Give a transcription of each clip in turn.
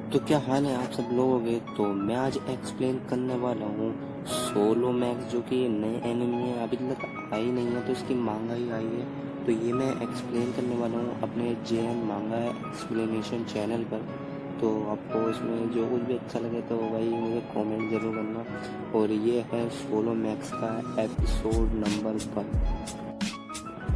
तो क्या हाल है आप सब लोगों के। तो मैं आज एक्सप्लेन करने वाला हूँ सोलो मैक्स, जो कि नए एनिमे है, अभी तक आई नहीं है, तो इसकी मांगा ही आई है। तो ये मैं एक्सप्लेन करने वाला हूँ अपने जेएन मांगा एक्सप्लेनेशन चैनल पर। तो आपको इसमें जो कुछ भी अच्छा लगे तो भाई मुझे कमेंट ज़रूर करना। और ये है सोलो मैक्स का एपिसोड नंबर 1।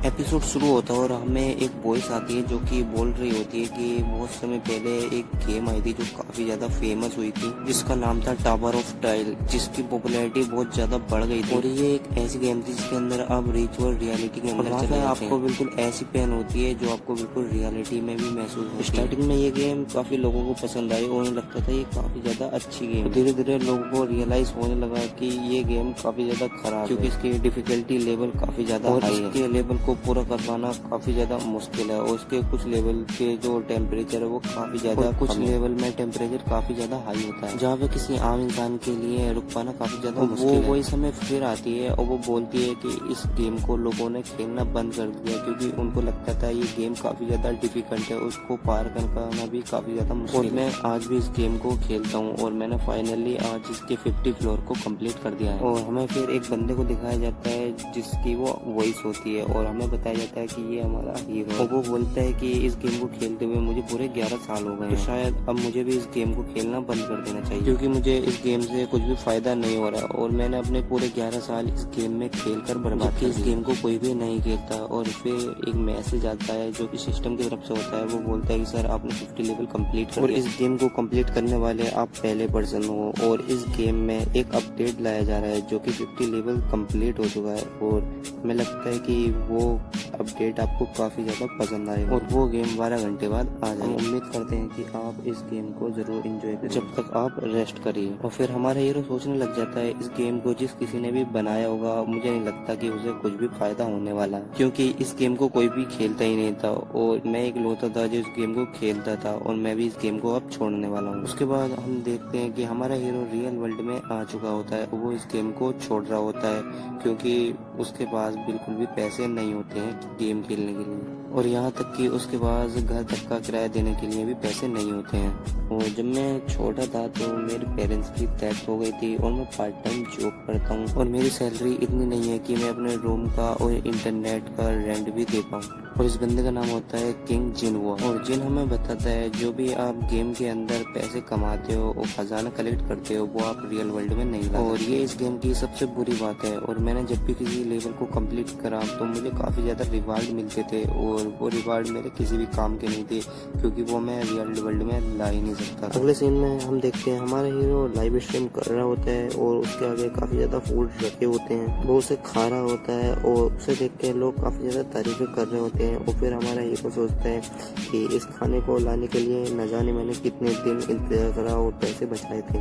एपिसोड शुरू होता है और हमें एक वॉइस आती है जो कि बोल रही होती है कि बहुत समय पहले एक गेम आई थी जो काफी ज्यादा फेमस हुई थी, जिसका नाम था टावर ऑफ टाइल, जिसकी पॉपुलैरिटी बहुत ज्यादा बढ़ गई थी। और ये एक ऐसी गेम थी जिसके अंदर आप वर्चुअल रियलिटी के अंदर चले आपको बिल्कुल ऐसी पेन होती है जो आपको बिल्कुल रियलिटी में भी महसूस होती है। स्टार्टिंग में ये गेम काफी लोगों को पसंद आई और उन्हें लगता था ये काफी ज्यादा अच्छी गेम। धीरे धीरे लोगों को रियलाइज होने लगा कि ये गेम काफी ज्यादा खराब है, क्योंकि इसकी डिफिकल्टी लेवल काफी ज्यादा हाई है। इसके लेवल को पूरा कर पाना काफी ज्यादा मुश्किल है और उसके कुछ लेवल के जो टेम्परेचर है वो काफी ज्यादा, कुछ लेवल में टेम्परेचर काफी ज्यादा हाई होता है, जहाँ पे किसी आम इंसान के लिए रुक पाना काफी ज्यादा मुश्किल है। वही समय फिर आती है और वो बोलती है कि इस गेम को लोगों ने खेलना बंद कर दिया क्योंकि उनको लगता था ये गेम काफी ज्यादा डिफिकल्ट है, उसको पार कर पाना भी काफी ज्यादा मुश्किल है। और मैं आज भी इस गेम को खेलता हूँ और मैंने फाइनली आज इसके 50 फ्लोर को कंप्लीट कर दिया है। और हमें फिर एक बंदे को दिखाया जाता है जिसकी वो वॉइस होती है और हमें बताया जाता है कि ये हमारा हीरो है। और वो बोलता है कि इस गेम को खेलते हुए मुझे पूरे 11 साल हो गए हैं, तो शायद अब मुझे भी इस गेम को खेलना बंद कर देना चाहिए क्योंकि मुझे इस गेम से कुछ भी फायदा नहीं हो रहा और मैंने अपने पूरे 11 साल इस गेम में खेल कर बर्बाद किए। इस गेम को कोई भी नहीं खेलता। और फिर एक मैसेज आता है जो कि सिस्टम की तरफ से होता है, वो बोलता है कि सर आपने 50 लेवल कंप्लीट कर, और इस गेम को कंप्लीट करने वाले आप पहले पर्सन हो। और इस गेम में एक अपडेट लाया जा रहा है जो कि 50 लेवल कंप्लीट हो चुका है और हमें लगता है कि वो अपडेट आपको काफी ज्यादा पसंद आएगा और वो गेम 12 घंटे बाद आ जाएगा। उम्मीद करते हैं कि आप इस गेम को जरूर एंजॉय करें जब तक आप रेस्ट करिए। और फिर हमारा हीरो सोचने लग जाता है इस गेम को जिस किसी ने भी बनाया होगा, मुझे नहीं लगता कि उसे कुछ भी फायदा होने वाला है क्योंकि इस गेम को कोई भी खेलता ही नहीं था और मैं एक लौता था जो इस गेम को खेलता था और मैं भी इस गेम को अब छोड़ने वाला हूँ। उसके बाद हम देखते हैं कि हमारा हीरो रियल वर्ल्ड में आ चुका होता है, वो इस गेम को छोड़ रहा होता है क्योंकि उसके पास बिल्कुल भी पैसे नहीं होते हैं गेम खेलने के लिए, और यहाँ तक कि उसके पास घर तक का किराया देने के लिए भी पैसे नहीं होते हैं। और जब मैं छोटा था तो मेरे पेरेंट्स की डेथ हो गई थी और मैं पार्ट टाइम जॉब करता हूँ और मेरी सैलरी इतनी नहीं है कि मैं अपने रूम का और इंटरनेट का रेंट भी दे पाऊँ। और इस बंदे का नाम होता है किंग जिनहुआ और जिन हमें बताता है जो भी आप गेम के अंदर पैसे कमाते हो और खजाना कलेक्ट करते हो वो आप रियल वर्ल्ड में नहीं ला। और ये इस गेम की सबसे बुरी बात है। और मैंने जब भी किसी लेवल को कंप्लीट करा तो मुझे काफी ज्यादा रिवार्ड मिलते थे और वो रिवार्ड मेरे किसी भी काम के नहीं थे क्योंकि वो मैं रियल वर्ल्ड में ला ही नहीं सकता। अगले सीन में हम देखते हैं हमारा हीरो लाइव स्ट्रीम कर रहा होता है और उसके आगे काफी ज्यादा फूड रखे होते हैं, वो उसे खा रहा होता है और उसे देख के लोग काफी ज्यादा तारीफें कर रहे होते हैं। और फिर हमारा हीरो सोचता है कि इस खाने को लाने के लिए न जाने मैंने कितने दिन इंतजार करा और पैसे बचाए थे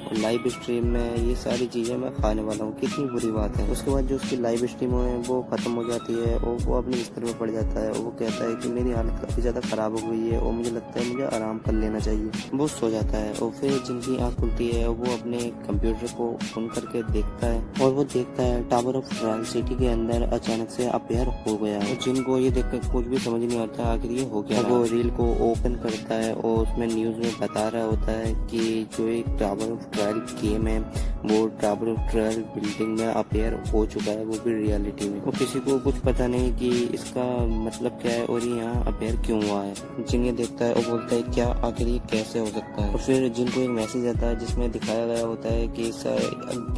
और लाइव स्ट्रीम में ये सारी चीजें मैं खाने वाला हूँ, कितनी बुरी बात है। उसके बाद जो उसकी लाइव स्ट्रीम है वो खत्म हो जाती है और वो अपने बिस्तर में पड़ जाता है और वो कहता है कि मेरी हालत काफी ज्यादा खराब हो गई है और मुझे लगता है मुझे आराम कर लेना चाहिए। वो सो जाता है और फिर जिनकी आंख खुलती है वो अपने कंप्यूटर को ऑन करके देखता है और वो देखता है टावर ऑफ ट्रायल सिटी के अंदर अचानक से अपेयर हो गया है। जिनको ये देखकर कुछ भी समझ नहीं आता आखिर ये हो गया। वो रील को ओपन करता है और उसमें न्यूज में बता रहा होता है कि जो एक टावर ऑफ ट्रायल गेम है वो टावर ऑफ ट्रायल बिल्डिंग में अपेयर हो चुका है, वो भी रियलिटी में। और किसी को कुछ पता नहीं कि इसका मतलब क्या है और ये यहाँ अपेयर क्यों हुआ है। जिन ये देखता है और बोलता है क्या आखिर ये कैसे हो सकता है। और फिर जिनको एक मैसेज आता है जिसमें दिखाया गया होता है कि इस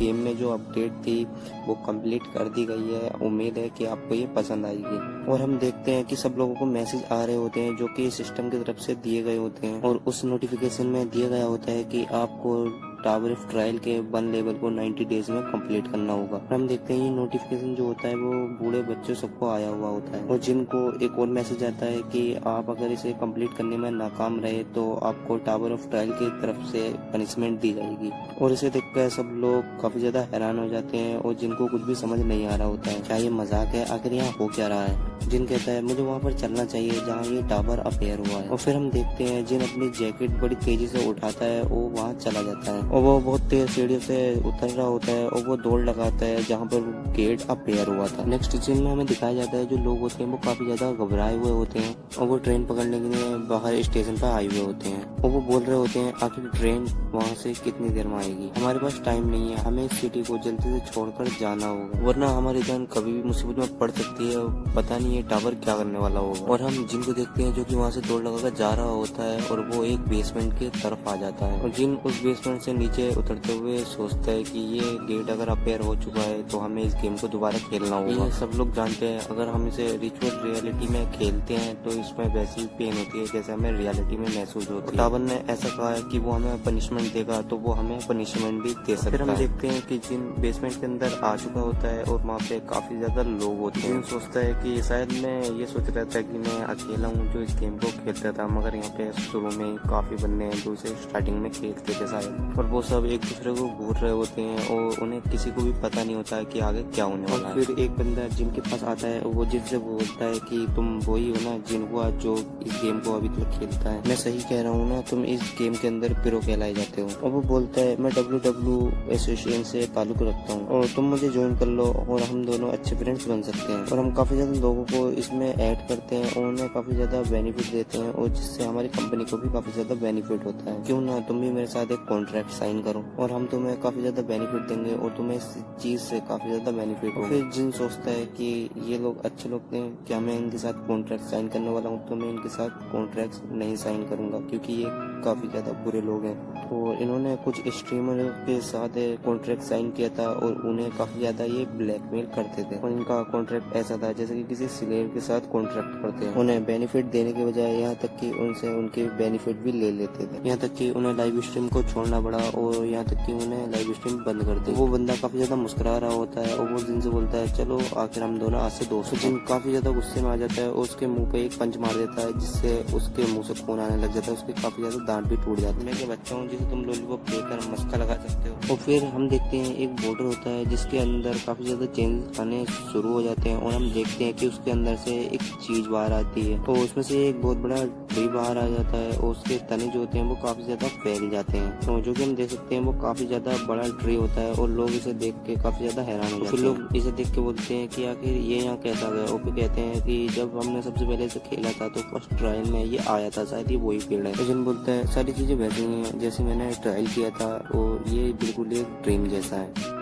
गेम में जो अपडेट थी वो कंप्लीट कर दी गई है, उम्मीद है कि आपको ये पसंद आएगी। और हम देखते हैं कि सब लोगों को मैसेज आ रहे होते हैं जो कि सिस्टम की तरफ से दिए गए होते हैं और उस नोटिफिकेशन में दिया गया होता है कि आपको टावर ऑफ ट्रायल के 1 लेवल को 90 डेज में कंप्लीट करना होगा। हम देखते हैं ये नोटिफिकेशन जो होता है वो बूढ़े बच्चों सबको आया हुआ होता है और जिनको एक और मैसेज आता है कि आप अगर इसे कंप्लीट करने में नाकाम रहे तो आपको टावर ऑफ ट्रायल की तरफ से पनिशमेंट दी जाएगी। और इसे देखकर सब लोग काफी ज्यादा हैरान हो जाते हैं और जिनको कुछ भी समझ नहीं आ रहा होता है क्या ये मजाक है, आखिर यहाँ हो क्या रहा है। जिन कहता है मुझे वहाँ पर चलना चाहिए जहाँ ये टावर अपेयर हुआ है। और फिर हम देखते हैं जिन अपनी जैकेट बड़ी तेजी से उठाता है वो वहाँ चला जाता है और वो बहुत तेज सीढ़ियों से उतर रहा होता है और वो दौड़ लगाता है जहाँ पर गेट अपेयर हुआ था। नेक्स्ट सीन में हमें दिखाया जाता है जो लोग होते हैं वो काफी ज्यादा घबराए हुए होते हैं और वो ट्रेन पकड़ने के लिए बाहर स्टेशन पर आए हुए होते हैं और वो बोल रहे होते हैं आखिर ट्रेन वहाँ से कितनी देर में आएगी, हमारे पास टाइम नहीं है, हमें इस सिटी को जल्दी से छोड़कर जाना होगा वरना हमारी जान कभी भी मुसीबत में पड़ सकती है, पता नहीं ये टावर क्या करने वाला होगा। और हम जिन को देखते हैं जो कि वहाँ से दौड़ लगाकर जा रहा होता है और वो एक बेसमेंट की तरफ आ जाता है और जिन उस बेसमेंट से नीचे उतरते हुए सोचता है कि ये गेट अगर अपेयर हो चुका है तो हमें इस गेम को दोबारा खेलना होगा। ये सब लोग जानते हैं अगर हम इसे रिचुअल रियलिटी में खेलते हैं तो इसमें वैसी पेन होती है जैसे हमें रियलिटी में महसूस होती है। टावर ने ऐसा कहा है कि वो हमें पनिशमेंट देगा तो वो हमें पनिशमेंट भी दे सकता है। फिर हम देखते हैं कि जिन बेसमेंट के अंदर आ चुका होता है और वहाँ पे काफी ज्यादा लोग होते हैं। सोचता है कि शायद मैं ये सोच रहा था कि मैं अकेला हूँ जो इस गेम को खेलता था, मगर यहाँ पे शुरू में काफी बंदे हैं जो इसे स्टार्टिंग में खेलते थे शायद, और वो सब एक दूसरे को घूर रहे होते हैं और उन्हें किसी को भी पता नहीं होता है कि आगे क्या होने वाला है। फिर एक बंदा जिनके पास आता है और वो जिनसे बोलता है कि तुम वही हो ना जिन हुआ जो इस गेम को अभी तक खेलता है, मैं सही कह रहा हूँ ना, तुम इस गेम के अंदर प्रो कहलाए जाते हो। और वो बोलता है मैं WW एसोसिएशन से ताल्लुक रखता हूँ और तुम मुझे ज्वाइन कर लो और हम दोनों अच्छे फ्रेंड्स बन सकते हैं। और हम काफी ज्यादा लोगों को इसमें ऐड करते हैं और उन्हें काफी ज्यादा बेनिफिट देते हैं और जिससे हमारी कंपनी को भी काफी ज्यादा बेनिफिट होता है। क्यों ना तुम भी मेरे साथ एक कॉन्ट्रैक्ट साइन करो और हम तुम्हें काफी ज्यादा बेनिफिट देंगे और तुम्हें इस चीज से काफी ज्यादा बेनिफिट हो। फिर जिन सोचता है कि ये लोग अच्छे लोग हैं, क्या मैं इनके साथ कॉन्ट्रैक्ट साइन करने वाला हूँ, तो मैं इनके साथ कॉन्ट्रैक्ट नहीं साइन करूंगा क्योंकि ये काफी ज्यादा बुरे लोग हैं। और इन्होंने कुछ स्ट्रीमर के साथ कॉन्ट्रैक्ट साइन किया था और उन्हें काफी ज्यादा ये ब्लैकमेल करते थे और इनका कॉन्ट्रैक्ट ऐसा था जैसे कि किसी स्लेव के साथ कॉन्ट्रैक्ट करते हैं। उन्हें बेनिफिट देने के बजाय यहाँ तक कि उनसे उनके बेनिफिट भी ले लेते थे, यहाँ तक कि उन्हें लाइव स्ट्रीम को छोड़ना पड़ा और यहाँ तक कि उन्हें लाइव स्ट्रीम बंद कर दी। वो बंदा काफी ज्यादा मुस्कुरा रहा होता है और वो जिन से बोलता है चलो आखिर हम दोनों आज से दोस्त। जिन काफी ज्यादा गुस्से में आ जाता है और उसके मुंह पे एक पंच मार देता है जिससे उसके मुंह से खून आने लग जाता है, उसकी काफी ज्यादा दांत भी टूट जाती है। मैं क्या बच्चा हूँ जिसे तुम लॉलीपॉप लेकर मस्का लगा सकते हो। और फिर हम देखते हैं एक बॉर्डर होता है जिसके अंदर काफी ज्यादा चेंज आने शुरू हो जाते हैं और हम देखते हैं कि उसके अंदर से एक चीज बाहर आती है और उसमें से एक बहुत बड़ा ट्री बाहर आ जाता है और उसके तने जो होते हैं वो काफी ज्यादा फैल जाते हैं। तो जो कि हम देख सकते हैं वो काफी ज्यादा बड़ा ट्री होता है और लोग इसे देख के काफी ज्यादा हैरान हो जाते हैं। फिर लोग इसे देख के बोलते हैं कि आखिर ये यहाँ कैसा गया, और फिर कहते हैं कि जब हमने सबसे पहले इसे खेला था तो फर्स्ट ट्रायल में ये आया था, शायद ये वही पेड़ है। जिन बोलता है सारी चीजें वैसी ही हैं जैसे मैंने ट्रायल किया था और ये बिल्कुल एक ड्रीम जैसा है।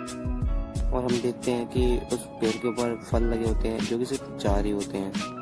और हम देखते हैं कि उस पेड़ के ऊपर फल लगे होते हैं जो कि सिर्फ 4 ही होते हैं।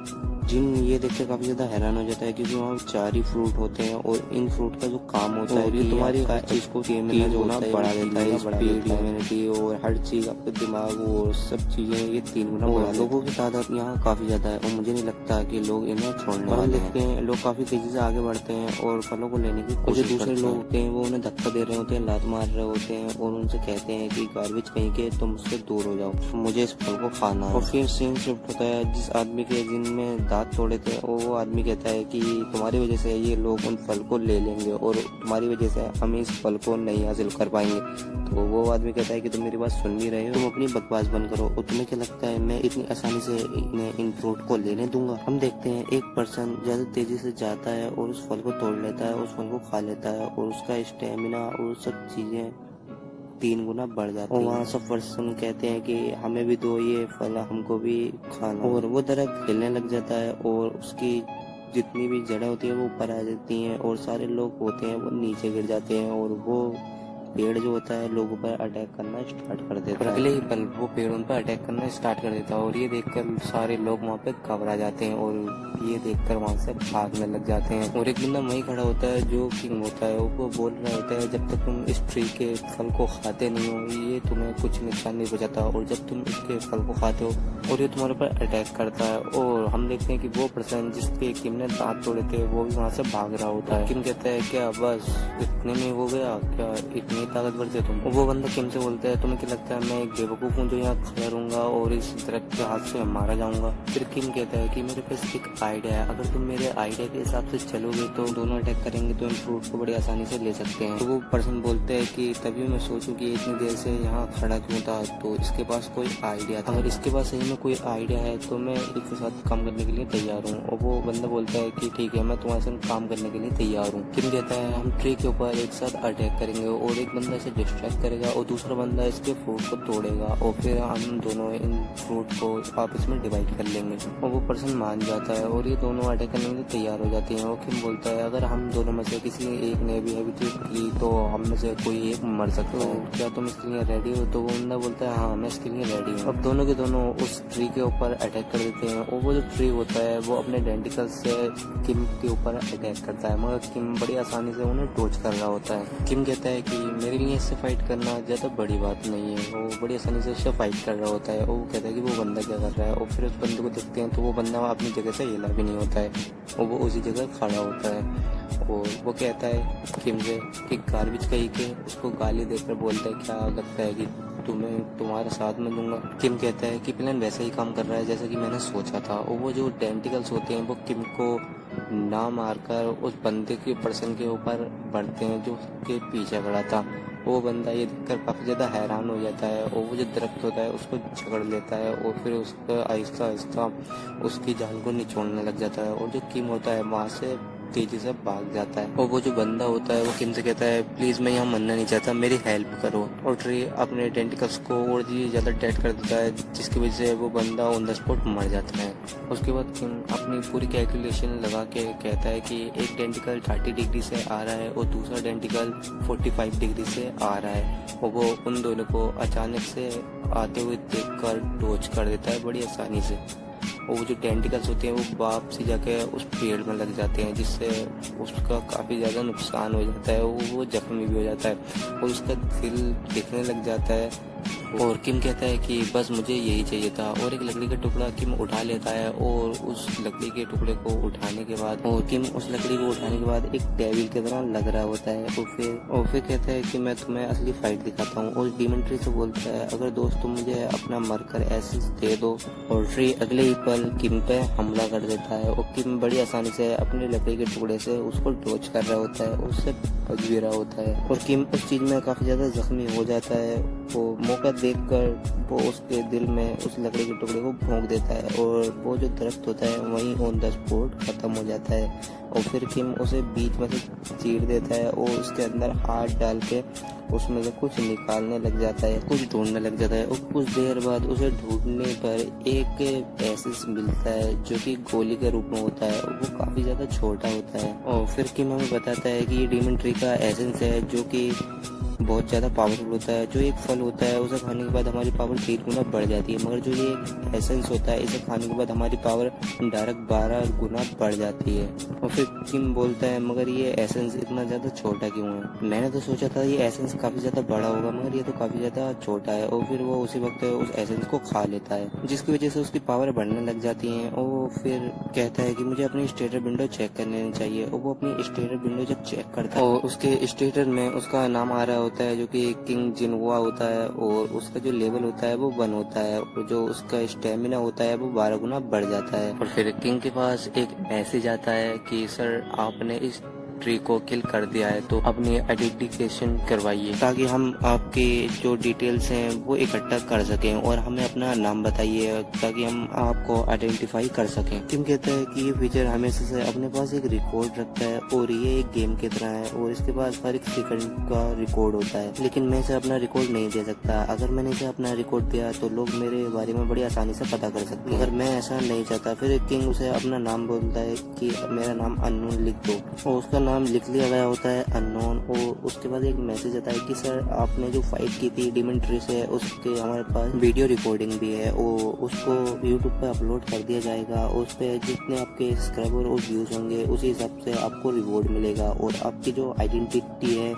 जिन ये देख के काफी ज्यादा हैरान हो जाता है क्योंकि वहाँ 4 ही फ्रूट होते हैं और इन फ्रूट का जो काम होता है ये तुम्हारी हर चीज को जो ना बढ़ा देता है, स्पीड, इम्यूनिटी और हर चीज, आपके दिमाग और सब चीजें ये 3 गुना बढ़ा। लोगों की तादाद यहाँ काफी ज्यादा है और मुझे नहीं लगता कि लोग इन्हें छोड़ने वाले हैं। देखते हैं लोग काफी तेजी से आगे बढ़ते हैं और फलों को लेने की कोशिश। दूसरे लोग होते हैं वो उन्हें धक्का दे रहे होते हैं, लात मार रहे होते हैं और उनसे कहते हैं कि गार्बेज कहीं के तुम मुझसे दूर हो जाओ, मुझे इस फल को खाना है। और फिर सीन शिफ्ट होता है जिस आदमी के जिनमें दांत तोड़े थे और वो आदमी कहता है कि तुम्हारी वजह से ये लोग उन फल को ले लेंगे और तुम्हारी वजह से हम इस फल को नहीं हासिल कर पाएंगे। तो वो आदमी कहता है कि तुम मेरी बात सुन नहीं रहे हो, तुम अपनी बकवास बंद करो। और तुम्हें क्या लगता है मैं इतनी आसानी से इन्हें इन फ्रूट को लेने दूंगा? हम देखते हैं एक पर्सन ज्यादा तेजी से जाता है और उस फल को तोड़ लेता है, उस फल को खा लेता है और उसका स्टेमिना और सब चीजें 3 गुना बढ़ जाती है। और वहाँ सब पर्सन कहते हैं कि हमें भी दो ये फल, हमको भी खाना। और वो दरख्त हिलने लग जाता है और उसकी जितनी भी जड़ें होती है वो ऊपर आ जाती हैं और सारे लोग होते हैं वो नीचे गिर जाते हैं और वो पेड़ जो होता है लोगों पर अटैक करना स्टार्ट कर देता है। अगले ही पल वो पेड़ उन पर अटैक करना स्टार्ट कर देता है और ये देखकर सारे लोग वहाँ पे घबरा जाते हैं और ये देखकर वहाँ से भागने लग जाते हैं। और एक बंदा वहीं खड़ा होता है जो किंग होता है, वो बोल रहा होता है जब तक तुम इस ट्री के फल को खाते नहीं हो ये तुम्हें कुछ नुकसान नहीं पहुंचाता, और जब तुम इसके फल को खाते हो और ये तुम्हारे ऊपर अटैक करता है। और हम देखते हैं कि वो पर्सन जिसके किम ने दांत तोड़े थे वो भी वहाँ से भाग रहा होता है। किम कहता है क्या बस इतने में हो गया, क्या इतनी ताकतवर थे तुम? वो बंदा किम से बोलता है तुम्हें क्या लगता है मैं एक बेवकूफ हूँ जो यहाँ खड़ा रहूंगा और इस दरख्त के हाथ से मारा जाऊंगा? फिर किम कहता है कि मेरे पास एक आइडिया है, अगर तुम मेरे आइडिया के हिसाब से चलोगे तो दोनों अटैक करेंगे तो इन फ्रूट को बड़ी आसानी से ले सकते हैं। तो वो पर्सन बोलते है कि तभी मैं सोचूं कि इतनी देर से यहाँ खड़ा क्यों था, तो इसके पास कोई आइडिया था। अगर इसके पास सही में कोई आइडिया है तो मैं इसके साथ काम करने के लिए तैयार हूँ। और वो बंदा बोलता है कि ठीक है मैं तुम्हारे साथ काम करने के लिए तैयार हूँ। किम कहता है हम ट्री के ऊपर एक साथ अटैक करेंगे और एक बंदा इसे डिस्ट्रैक्ट करेगा और दूसरा बंदा इसके फ्रूट को तोड़ेगा और फिर हम दोनों इन फ्रूट को आपस में डिवाइड कर लेंगे। और वो पर्सन मान जाता है और ये दोनों अटैक करने के लिए तैयार हो जाते हैं। और किम बोलता है अगर हम दोनों में से किसी एक ने भी हैवी की तो हम में से कोई एक मर सकता है, क्या तुम इसके लिए रेडी हो? तो वो बंदा बोलता है हाँ मैं इसके लिए रेडी हूँ। अब दोनों के दोनों उस ट्री के ऊपर अटैक कर देते हैं और वो जो ट्री होता है वो अपने डेंटिकल से किम के ऊपर अटैक करता है, मगर किम बड़ी आसानी से उन्हें टोच कर रहा होता है। किम कहता है कि मेरे लिए इससे फाइट करना ज़्यादा बड़ी बात नहीं है। वो बड़ी आसानी से उससे फाइट कर रहा होता है और वो कहता है कि वो बंदा क्या कर रहा है। और फिर उस बंदे को देखते हैं तो वो बंदा अपनी जगह से हिला भी नहीं होता है और वो उसी जगह खड़ा होता है। और वो कहता है किम से कि गार्बेज कहीं के उसको गाली देकर बोलता है क्या लगता है कि तुम्हें तुम्हारे साथ में दूंगा। किम कहता है कि प्लान वैसे ही काम कर रहा है जैसा कि मैंने सोचा था। और वो जो डेंटिकल्स होते हैं वो किम को ना मारकर उस बंदे के पर्सन के ऊपर बढ़ते हैं जो उसके पीछे खड़ा था। वो बंदा ये देखकर काफ़ी ज़्यादा हैरान हो जाता है और वो जो दरख्त होता है उसको झगड़ लेता है और फिर उसका आहिस्ता आहिस्ता उसकी जान को निचोड़ने लग जाता है। और जो किम होता है वहाँ से तेजी से भाग जाता है। और वो जो बंदा होता है वो किम से कहता है प्लीज मैं यहाँ मरना नहीं चाहता, मेरी हेल्प करो। और ट्री अपने टेंटिकल्स को और भी ज्यादा टाइट कर देता है जिसकी वजह से वो बंदा ऑन द स्पॉट मर जाता है। उसके बाद किम अपनी पूरी कैलकुलेशन लगा के कहता है कि एक टेंटिकल 30 डिग्री से आ रहा है और दूसरा टेंटिकल 45 डिग्री से आ रहा है। और वो उन दोनों को अचानक से आते हुए देखकर डॉज कर देता है बड़ी आसानी से। और वो जो टेंटिकल्स होते हैं वो वापसी जाके उस पेड़ में लग जाते हैं जिससे उसका काफ़ी ज़्यादा नुकसान हो जाता है और वो जख्मी भी हो जाता है और उसका दिल दिखने लग जाता है। और किम कहता है कि बस मुझे यही चाहिए था। और एक लकड़ी का टुकड़ा किम उठा लेता है और उस लकड़ी के टुकड़े को उठाने के बाद एक डेविल की तरह लग रहा होता है। और फिर कहता है कि मैं तुम्हें असली फाइट दिखाता हूँ। और डीमन ट्री से बोलता है अगर दोस्त तुम मुझे अपना मरकर एसेंस दे दो। और ट्री अगले ही पल किम पे हमला कर देता है और किम बड़ी आसानी से अपने लकड़ी के टुकड़े से उसको डॉज कर रहा होता है और उससे बच भी रहा होता है। और किम उस चीज में काफी ज्यादा जख्मी हो जाता है। वो मौका देखकर वो उसके दिल में उस लकड़ी के टुकड़े को भोंक देता है और वो जो दरख्त होता है वहीं ऑन द स्पॉट खत्म हो जाता है। और फिर किम उसे बीच में से चीर देता है और उसके अंदर हाथ डाल के उसमें से कुछ निकालने लग जाता है, कुछ ढूंढने लग जाता है। और कुछ देर बाद उसे ढूंढने पर एक एसेंस मिलता है जो कि गोली के रूप में होता है। वो काफी ज्यादा छोटा होता है। और फिर किम हमें बताता है कि ये डीमन ट्री का एसेंस है जो कि बहुत ज़्यादा पावरफुल होता है। जो एक फल होता है उसे खाने के बाद हमारी पावर 3 गुना बढ़ जाती है, मगर जो ये एसेंस होता है इसे खाने के बाद हमारी पावर डायरेक्ट 12 गुना बढ़ जाती है। और फिर किम बोलता है मगर ये एसेंस इतना ज़्यादा छोटा क्यों है? मैंने तो सोचा था ये एसेंस काफ़ी ज़्यादा बड़ा होगा मगर ये तो काफ़ी ज़्यादा छोटा है। और फिर वो उसी वक्त उस एसेंस को खा लेता है जिसकी वजह से उसकी पावर बढ़ने लग जाती है। और फिर कहता है कि मुझे अपनी स्टेटर विंडो चेक कर लेनी चाहिए। और वो अपनी स्टेटर विंडो जब चेक करता है और उसके स्टेटर में उसका नाम आ रहा होता है जो कि किंग जिनहुआ होता है और उसका जो लेवल होता है वो 1 होता है और जो उसका स्टेमिना होता है वो 12 गुना बढ़ जाता है। और फिर किंग के पास एक मैसेज आता है कि सर आपने इस ट्री को किल कर दिया है तो अपनी आइडेंटिफिकेशन करवाइए ताकि हम आपके जो डिटेल्स हैं वो इकट्ठा कर सकें और हमें अपना नाम बताइए ताकि हम आपको आइडेंटिफाई कर सकें। किम कहता है कि ये फीचर हमेशा से अपने पास एक रिकॉर्ड रखता है और ये एक गेम की तरह है और इसके पास हर एक सेकंड का रिकॉर्ड होता है, लेकिन मैं इसे अपना रिकॉर्ड नहीं दे सकता। अगर मैंने इसे अपना रिकॉर्ड दिया तो लोग मेरे बारे में बड़ी आसानी से पता कर सकते हैं, मगर मैं ऐसा नहीं चाहता। फिर किंग उसे अपना नाम बोलता है कि मेरा नाम अननोन लिख दो और उसका नाम लिख लिया गया होता है अननोन। और उसके बाद एक मैसेज आता है कि सर आपने जो फाइट की थी डीमन ट्री से उसके हमारे पास वीडियो रिकॉर्डिंग भी है और उसको यूट्यूब पे अपलोड कर दिया जाएगा और उस पर जितने आपके सब्सक्राइबर और व्यूज होंगे उसी हिसाब से आपको रिवॉर्ड मिलेगा और आपकी जो आइडेंटिटी है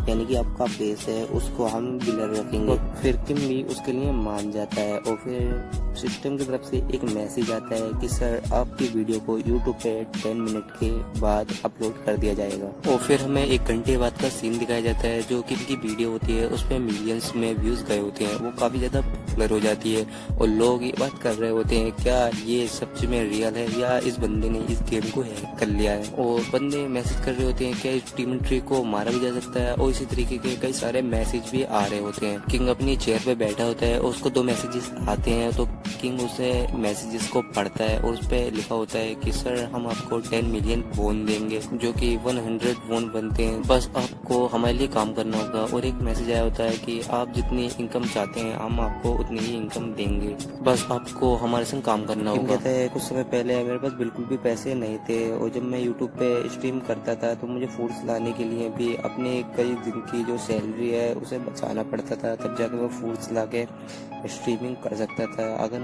यानी कि आपका फेस है उसको हम ब्लर रखेंगे। फिर किम भी उसके लिए मान जाता है और फिर सिस्टम की तरफ से एक मैसेज आता है कि सर आपकी वीडियो को यूट्यूब पे 10 मिनट के बाद अपलोड कर दिया जाएगा। और फिर हमें 1 घंटे बाद का सीन दिखाया जाता है जो कि इनकी वीडियो होती है उस पर मिलियंस में व्यूज गए होते हैं, वो काफी ज्यादा पॉपुलर हो जाती है और लोग ये बात कर रहे होते हैं क्या ये सच में रियल है या इस बंदे ने इस गेम को हैक कर लिया है। और बंदे मैसेज कर रहे होते हैं क्या इस डीमन ट्री को मारा भी जा सकता है और इसी तरीके के कई सारे मैसेज भी आ रहे होते हैं। किंग अपनी चेयर पे बैठा होता है और उसको 2 मैसेजेस आते हैं तो किंग उसे मैसेजेस को पढ़ता है और उस पर लिखा होता है कि सर हम आपको 10 मिलियन वोन देंगे, जो कि 100 वोन बनते हैं, बस आपको हमारे लिए काम करना होगा। और एक मैसेज आया होता है कि आप जितनी इनकम चाहते हैं हम आपको उतनी ही इनकम देंगे, बस आपको हमारे संग काम करना होगा। कहता है कुछ समय पहले मेरे पास बिल्कुल भी पैसे नहीं थे और जब मैं यूट्यूब पे स्ट्रीम करता था तो मुझे फूड्स लाने के लिए भी अपने कई दिन की जो सैलरी है उसे बचाना पड़ता था, तब जाकर मैं फूड्स ला के स्ट्रीमिंग कर सकता था। अगर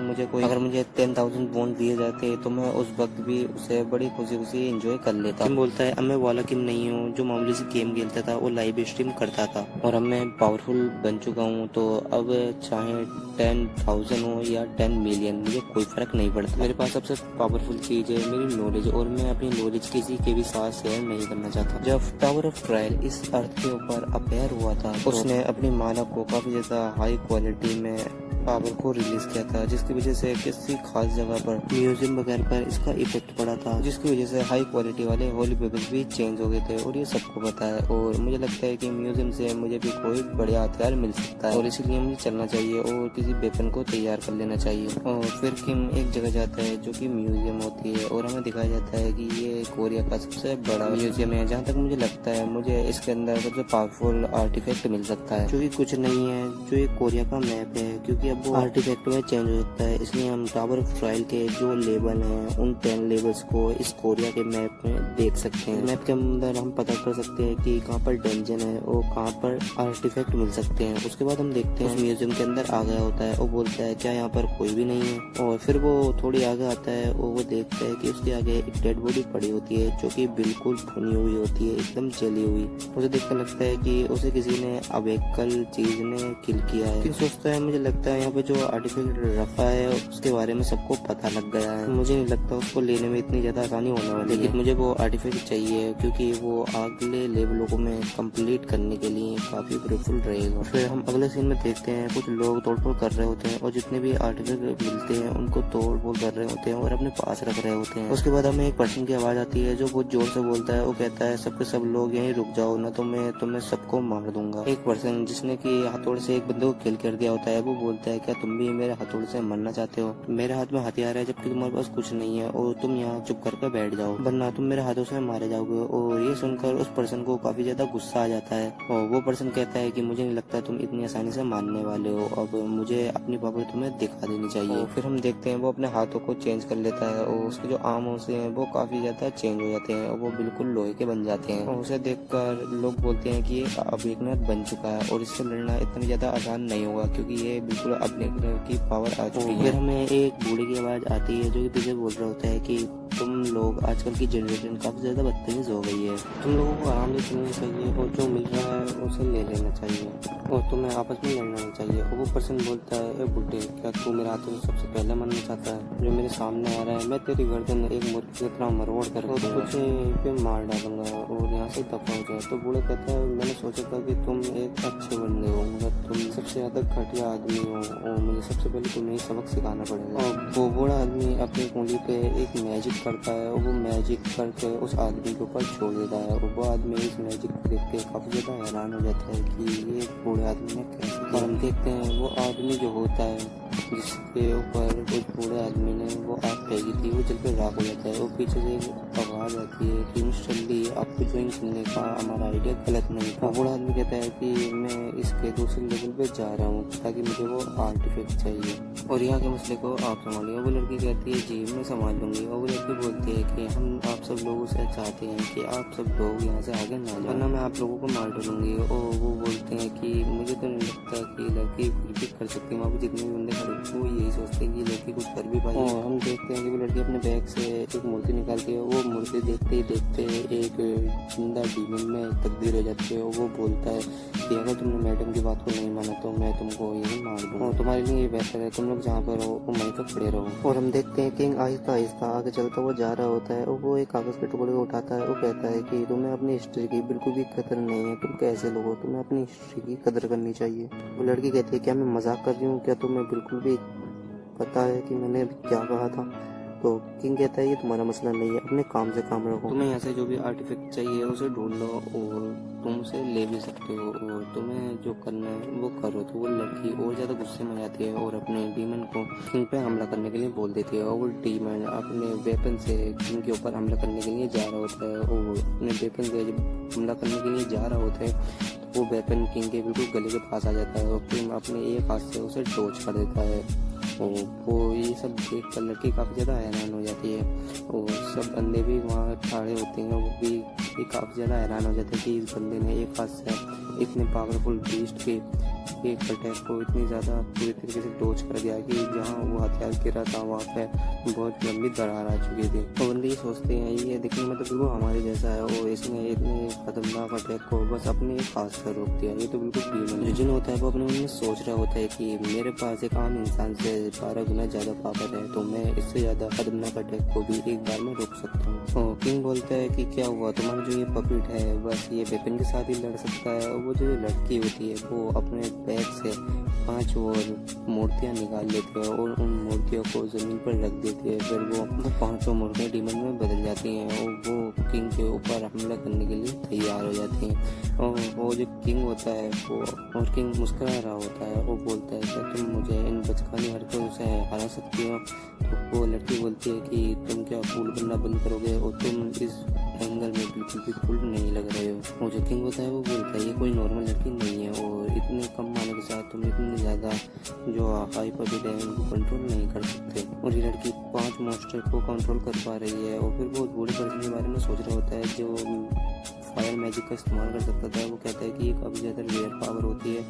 मुझे 10,000 वोन दिए जाते तो मैं उस वक्त भी उसे बड़ी खुशी एंजॉय कर लेता। किम बोलता है अब मैं वाला किम नहीं हूँ जो मामूली सी गेम खेलता था और लाइव स्ट्रीम करता था, और अब मैं पावरफुल बन चुका हूँ, तो अब चाहे 10,000 हो या 10 मिलियन मुझे कोई फर्क नहीं पड़ता। मेरे पास सबसे पावरफुल चीज है मेरी नॉलेज, और मैं अपनी नॉलेज किसी के भी साथ शेयर नहीं करना चाहता। जब टावर ऑफ ट्रायल इस अर्थ के ऊपर अपेयर हुआ था उसने अपनी मानव को काफी ज्यादा हाई क्वालिटी में पावर को रिलीज किया था, जिसकी वजह से किसी खास जगह पर म्यूजियम वगैरह पर इसका इफेक्ट पड़ा था, जिसकी वजह से हाई क्वालिटी वाले होली बेबल्स भी चेंज हो गए थे, और ये सबको पता है। और मुझे लगता है कि म्यूजियम से मुझे भी कोई बढ़िया हथियार मिल सकता है और इसीलिए मुझे चलना चाहिए और किसी वेपन को तैयार कर लेना चाहिए। और फिर किम एक जगह जाता है जो कि म्यूजियम होती है और हमें दिखाया जाता है कि ये कोरिया का सबसे बड़ा म्यूजियम है। जहाँ तक मुझे लगता है मुझे इसके अंदर सबसे पावरफुल आर्टिफैक्ट मिल सकता है, जो कि कुछ नहीं है, जो एक कोरिया का मैप है, क्योंकि वो आर्टिफैक्ट में चेंज हो सकता है। इसलिए हम टावर ऑफ ट्रायल के जो लेवल हैं उन 10 लेवल्स को इस कोरिया के मैप में देख सकते हैं। मैप के अंदर हम पता कर सकते हैं कि कहाँ पर डंजन है और कहाँ पर आर्टिफैक्ट मिल सकते हैं। उसके बाद हम देखते हैं उस म्यूजियम के अंदर आ गया होता है और बोलता है क्या यहाँ पर कोई भी नहीं है, और फिर वो थोड़ी आगे आता है और वो देखता है कि उसके आगे एक डेड बॉडी पड़ी होती है जो कि बिल्कुल भुनी हुई होती है, एकदम जली हुई। उसे देखकर लगता है कि उसे किसी ने अवेकल चीज ने किल किया है। फिर सोचता है मुझे लगता है यहाँ पे जो आर्टिफैक्ट रखा है उसके बारे में सबको पता लग गया है, मुझे नहीं लगता उसको लेने में इतनी ज्यादा आसानी होने वाली है, लेकिन मुझे वो आर्टिफैक्ट चाहिए क्योंकि वो अगले लेवलों को मैं कंप्लीट करने के लिए काफी ब्यूटीफुल रहेगा। फिर हम अगले सीन में देखते हैं कुछ लोग तोड़फोड़ कर रहे होते हैं और जितने भी आर्टिफैक्ट मिलते हैं उनको तोड़फोड़ कर रहे होते हैं और अपने पास रख रहे होते हैं। उसके बाद हमें एक पर्सन की आवाज आती है जो बहुत जोर से बोलता है, वो कहता है सबके सब लोग यहीं रुक जाओ ना तो मैं तुम्हें सबको मार दूंगा। एक पर्सन जिसने की हथौड़े से एक बंदे को किल कर दिया होता है वो बोलता है क्या तुम भी मेरे हथौड़े से मरना चाहते हो? मेरे हाथ में हथियार है जबकि तुम्हारे पास कुछ नहीं है और तुम यहाँ चुप करके बैठ जाओ वरना तुम मेरे हाथों से मारे जाओगे। और ये सुनकर उस पर्सन को काफी ज्यादा गुस्सा आ जाता है और वो पर्सन कहता है कि मुझे नहीं लगता तुम इतनी आसानी से मारने वाले हो, अब मुझे अपनी पावर तुम्हें दिखा देनी चाहिए। फिर हम देखते हैं वो अपने हाथों को चेंज कर लेता है और उसके जो आर्म होते हैं वो काफी ज्यादा चेंज हो जाते हैं और वो बिल्कुल लोहे के बन जाते हैं। और उसे देखकर लोग बोलते हैं कि ये अवेकनर बन चुका है और इससे लड़ना इतना ज्यादा आसान नहीं होगा क्योंकि ये बिल्कुल अवेकनर की पावर आ चुकी है। फिर हमें एक बूढ़े की आवाज आती है जो कि पीछे बोल रहा होता है कि तुम लोग आजकल की जनरेशन काफी ज्यादा बदतमीज हो गई है, तुम लोगों को आराम से चलना चाहिए और जो मिल रहा है उसे ले लेना चाहिए और तुम्हें आपस में लड़ना नहीं चाहिए। और वो पर्सन बोलता है ए बुड्ढे क्या तू मेरे हाथों से सबसे पहले मरना चाहता है? जो मेरे सामने आ रहा है मैं तेरी गर्दन एक मुर्गी की तरह मरोड़ कर तुझे पे मार डालूंगा और यहाँ से दफा हो जाए। तो बूढ़ा कहता है मैंने सोचा था कि तुम एक अच्छे बंदे हो मगर तुम सबसे ज्यादा घटिया आदमी हो और मुझे सबसे पहले तुम्हें ही सबक सिखाना पड़ेगा। और वो बूढ़ा आदमी अपनी उंगली पे एक मैजिक करता है और वो मैजिक करके उस आदमी के ऊपर छोड़ देता है और वो आदमी इस मैजिक को देख के काफी ज्यादा हैरान हो जाता है कि ये बूढ़े आदमी ने कैसे। और हम देखते हैं वो आदमी जो होता है जिसके ऊपर उस बूढ़े आदमी ने वो आग फेंकी थी वो जल कर राख हो जाता है और पीछे से एक आवाज आती है कि मिस्टर ली आपको ज्वाइन करने का हमारा आइडिया गलत नहीं था। बूढ़ा आदमी कहता है कि मैं इसके दूसरे लेवल पे जा रहा हूँ ताकि मुझे वो आर्टिफैक्ट चाहिए और यहाँ के मसले को आप संभालिए। वो लड़की कहती है जी मैं संभाल लूंगी। और वो लड़की बोलती है कि हम आप सब लोगों से चाहते हैं कि आप सब लोग यहाँ से आगे ना जाए वरना मैं आप लोगों को मार डालूंगी। और वो बोलते हैं कि मुझे तो नहीं लगता कि लड़की कुछ भी कर सकती है, वहाँ पे जितने भी बंदे खड़े वो यही सोचते हैं कि लड़की कुछ कर भी पाई। और हम देखते हैं कि वो लड़की अपने बैग से एक मूर्ति निकालती है, वो मूर्ति देखते ही देखते एक जिंदा डीमन में तब्दील हो जाती है और वो बोलता है कि अगर तुमने मैडम की बात को नहीं माना तो मैं तुमको यही मार दूंगा और तुम्हारे लिए ये बेहतर है तुम लोग जहाँ पर हो वो वहीं पर खड़े रहो। और हम देखते हैं किंग आहिस्ता आहिस्ता आगे चलता हुआ जा रहा होता है और वो एक कागज के टुकड़े को उठाता है। वो कहता है कि तुम्हें अपनी हिस्ट्री की बिल्कुल भी कदर नहीं है, तुम कैसे लोग हो, तुम्हें अपनी हिस्ट्री की कदर करनी चाहिए। वो लड़की कहती है क्या मैं मजाक कर रही हूँ, क्या तुम्हें बिल्कुल भी पता है कि मैंने क्या कहा था? तो किंग कहता है ये तुम्हारा मसला नहीं है, अपने काम से काम रखो, तुम्हें यहाँ से जो भी आर्टिफैक्ट चाहिए उसे ढूंढ लो और तुम उसे ले भी सकते हो और तुम्हें जो करना है वो करो। तो वो लड़की और ज़्यादा गुस्से में जाती है और अपने डीमन को किंग पे हमला करने के लिए बोल देती है। और वो डीमन अपने वेपन से किंग के ऊपर हमला करने के लिए जा रहा होता है और अपने वेपन से जब हमला करने के लिए जा रहा होता है तो वो वेपन किंग के बिल्कुल गले के पास आ जाता है और किंग अपने एक हाथ से उसे डोज कर देता है। और वो ये सब देख कर लड़की काफ़ी ज़्यादा हैरान हो जाती है और सब बंदे भी वहाँ खड़े होते हैं। वो भी काफ़ी ज़्यादा हैरान हो जाते हैं कि इस बंदे ने एक हाथ से इतने पावरफुल बीस्ट के एक अटैक को इतनी ज़्यादा पूरी तरीके से डोज कर दिया कि जहाँ वो हथियार गिरा था वहाँ पे बहुत लंबी दरार आ चुकी थी। तो बंदे ये सोचते हैं ये दिखने में तो बिल्कुल हमारे जैसा है और इसने इतने खतरनाक अटैक को बस अपने एक हाथ से रोक दिया। ये तो बिल्कुल डीमन है। जिन होता है वो अपने मन में सोच रहा होता है कि मेरे पास एक आम इंसान से 12 गुना ज़्यादा पावर है तो मैं इससे ज़्यादा खतरनाक अटैक को भी एक बार में रोक सकता हूँ। किंग बोलता है कि क्या हुआ, तुम्हारा जो ये पपिट है बस ये वेपन के साथ ही लड़ सकता है। और वो जो लड़की होती है वो अपने बैग से 5 और मूर्तियाँ निकाल लेती है और उन मूर्तियों को ज़मीन पर रख देती है। फिर वो 5 मूर्तियाँ डीमन में बदल जाती हैं और वो किंग के ऊपर हमला करने के लिए तैयार हो जाती हैं। और वो जो किंग होता है वो और किंग मुस्कुरा रहा होता है। वो बोलता है कि तुम मुझे इन बचकानी हरकतों से हरा सकती हो। तो वो लड़की बोलती है कि तुम क्या फूल बनना बंद करोगे और तुम इस एंगल में बिल्कुल भी फूल नहीं लग रहे हो। वो जो किंग होता है वो बोलता है ये कोई नॉर्मल लड़की नहीं है और इतने कम माने के साथ तुम इतनी ज़्यादा जो हाई पब्लिक है उनको कंट्रोल नहीं कर सकते। और ये लड़की 5 मॉन्स्टर को कंट्रोल कर पा रही है। और फिर वो बूढ़े पर्सन के बारे में सोच रहा होता है जो फायर मैजिक का इस्तेमाल कर सकता था। वो कहता है कि ये काफ़ी ज़्यादा रेयर पावर होती है,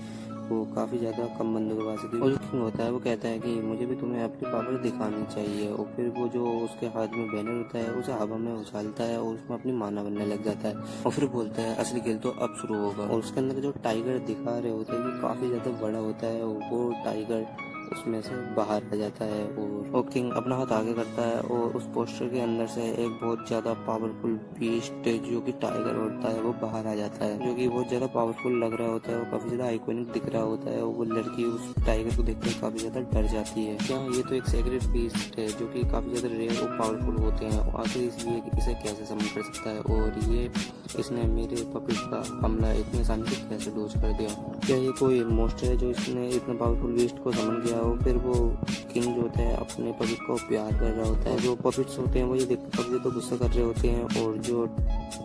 वो काफ़ी ज़्यादा कम बंदों के पास थी। और जो किंग होता है वो कहता है कि मुझे भी तुम्हें अपनी पावर दिखानी चाहिए। और फिर वो जो उसके हाथ में बैनर होता है उसे हवा में उछालता है और उसमें अपनी माना बनने लग जाता है। और फिर बोलता है असली खेल तो अब शुरू होगा। और उसके अंदर जो टाइगर दिखा रहे होते हैं ये काफ़ी ज़्यादा बड़ा होता है और वो टाइगर उसमें से बाहर आ जाता है। और किंग अपना हाथ आगे करता है और उस पोस्टर के अंदर से एक बहुत ज़्यादा पावरफुल बीस्ट जो कि टाइगर होता है वो बाहर आ जाता है, जो कि बहुत ज़्यादा पावरफुल लग रहा होता है और काफ़ी ज़्यादा आइकॉनिक दिख रहा होता है। और वो लड़की उस टाइगर को देखकर काफ़ी ज़्यादा डर जाती है। क्या ये तो एक सेक्रेट बीस्ट है जो कि काफ़ी ज़्यादा रेयर और पावरफुल होते हैं, आखिर इसलिए कि इसे कैसे समझ कर सकता है और ये इसने मेरे पपिट का हमला इतने आसानी से कैसे डोज कर दिया। क्या ये कोई मोस्टर है जो इसने इतने पावरफुल बीस्ट को समझ गया हो। फिर वो किंग जो होता है अपने पपिट को प्यार कर रहा होता है। जो पपिट्स होते हैं वो ये देखकर काफ़ी ज़्यादा गुस्सा कर रहे होते हैं। और जो